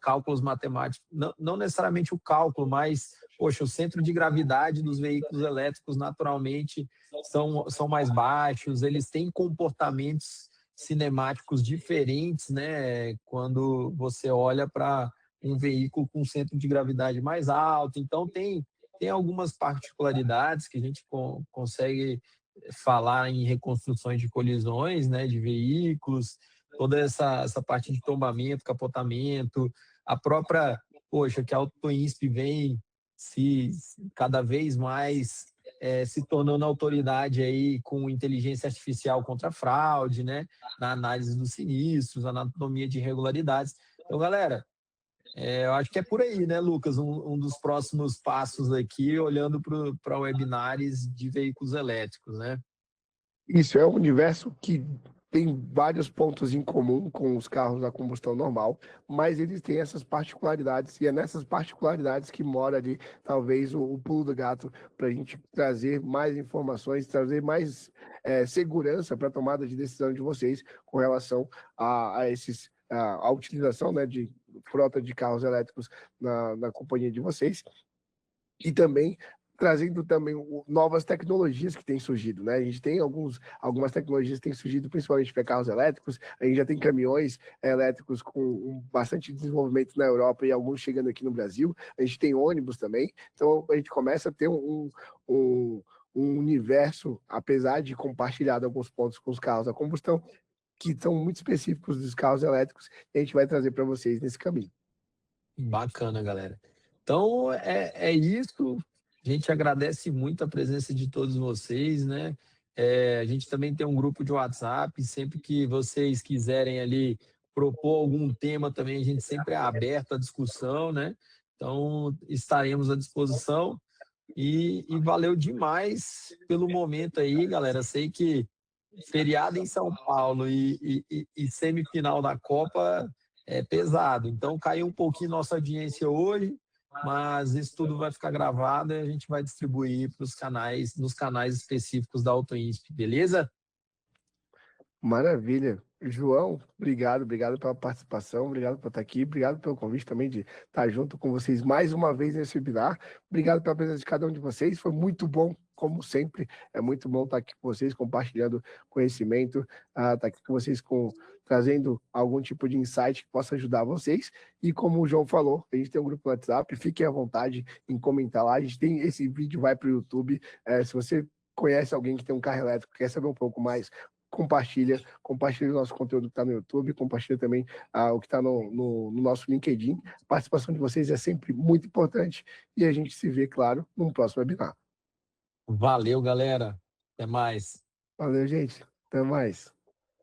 cálculos matemáticos, não necessariamente o cálculo, mas, poxa, o centro de gravidade dos veículos elétricos naturalmente são mais baixos, eles têm comportamentos cinemáticos diferentes, né, quando você olha para um veículo com centro de gravidade mais alto. Então, tem algumas particularidades que a gente consegue falar em reconstruções de colisões, né, de veículos, toda essa parte de tombamento, capotamento, a própria, poxa, que a AutoInsp vem se cada vez mais se tornando autoridade aí com inteligência artificial contra a fraude, né, na análise dos sinistros, anatomia de irregularidades. Então, galera, eu acho que é por aí, né, Lucas? Um dos próximos passos aqui, olhando para webinars de veículos elétricos, né?
Isso é um universo que tem vários pontos em comum com os carros a combustão normal, mas eles têm essas particularidades, e é nessas particularidades que mora ali, talvez, o pulo do gato, para a gente trazer mais informações, trazer mais segurança para a tomada de decisão de vocês com relação a utilização, né, de frota de carros elétricos na companhia de vocês, e também trazendo também novas tecnologias que têm surgido, né? A gente tem algumas tecnologias que têm surgido, principalmente para carros elétricos. A gente já tem caminhões elétricos com bastante desenvolvimento na Europa e alguns chegando aqui no Brasil. A gente tem ônibus também. Então a gente começa a ter um universo, apesar de compartilhado alguns pontos com os carros a combustão, que são muito específicos dos carros elétricos, e a gente vai trazer para vocês nesse caminho.
Bacana, galera. Então, é isso. A gente agradece muito a presença de todos vocês, né? A gente também tem um grupo de WhatsApp, sempre que vocês quiserem ali propor algum tema também, a gente sempre é aberto à discussão, né? Então, estaremos à disposição. E valeu demais pelo momento aí, galera. Sei que feriado em São Paulo e semifinal da Copa é pesado. Então caiu um pouquinho nossa audiência hoje, mas isso tudo vai ficar gravado e a gente vai distribuir para os canais, nos canais específicos da AutoInsp, beleza?
Maravilha. João, obrigado pela participação, obrigado por estar aqui, obrigado pelo convite também de estar junto com vocês mais uma vez nesse webinar. Obrigado pela presença de cada um de vocês, foi muito bom, como sempre. É muito bom estar aqui com vocês, compartilhando conhecimento, estar aqui com vocês trazendo algum tipo de insight que possa ajudar vocês. E como o João falou, a gente tem um grupo no WhatsApp, fiquem à vontade em comentar lá. A gente tem esse vídeo, vai para o YouTube. Se você conhece alguém que tem um carro elétrico, quer saber um pouco mais, compartilha o nosso conteúdo que está no YouTube, compartilha também o que está no nosso LinkedIn. A participação de vocês é sempre muito importante e a gente se vê, claro, num próximo webinar.
Valeu, galera. Até mais.
Valeu, gente. Até mais.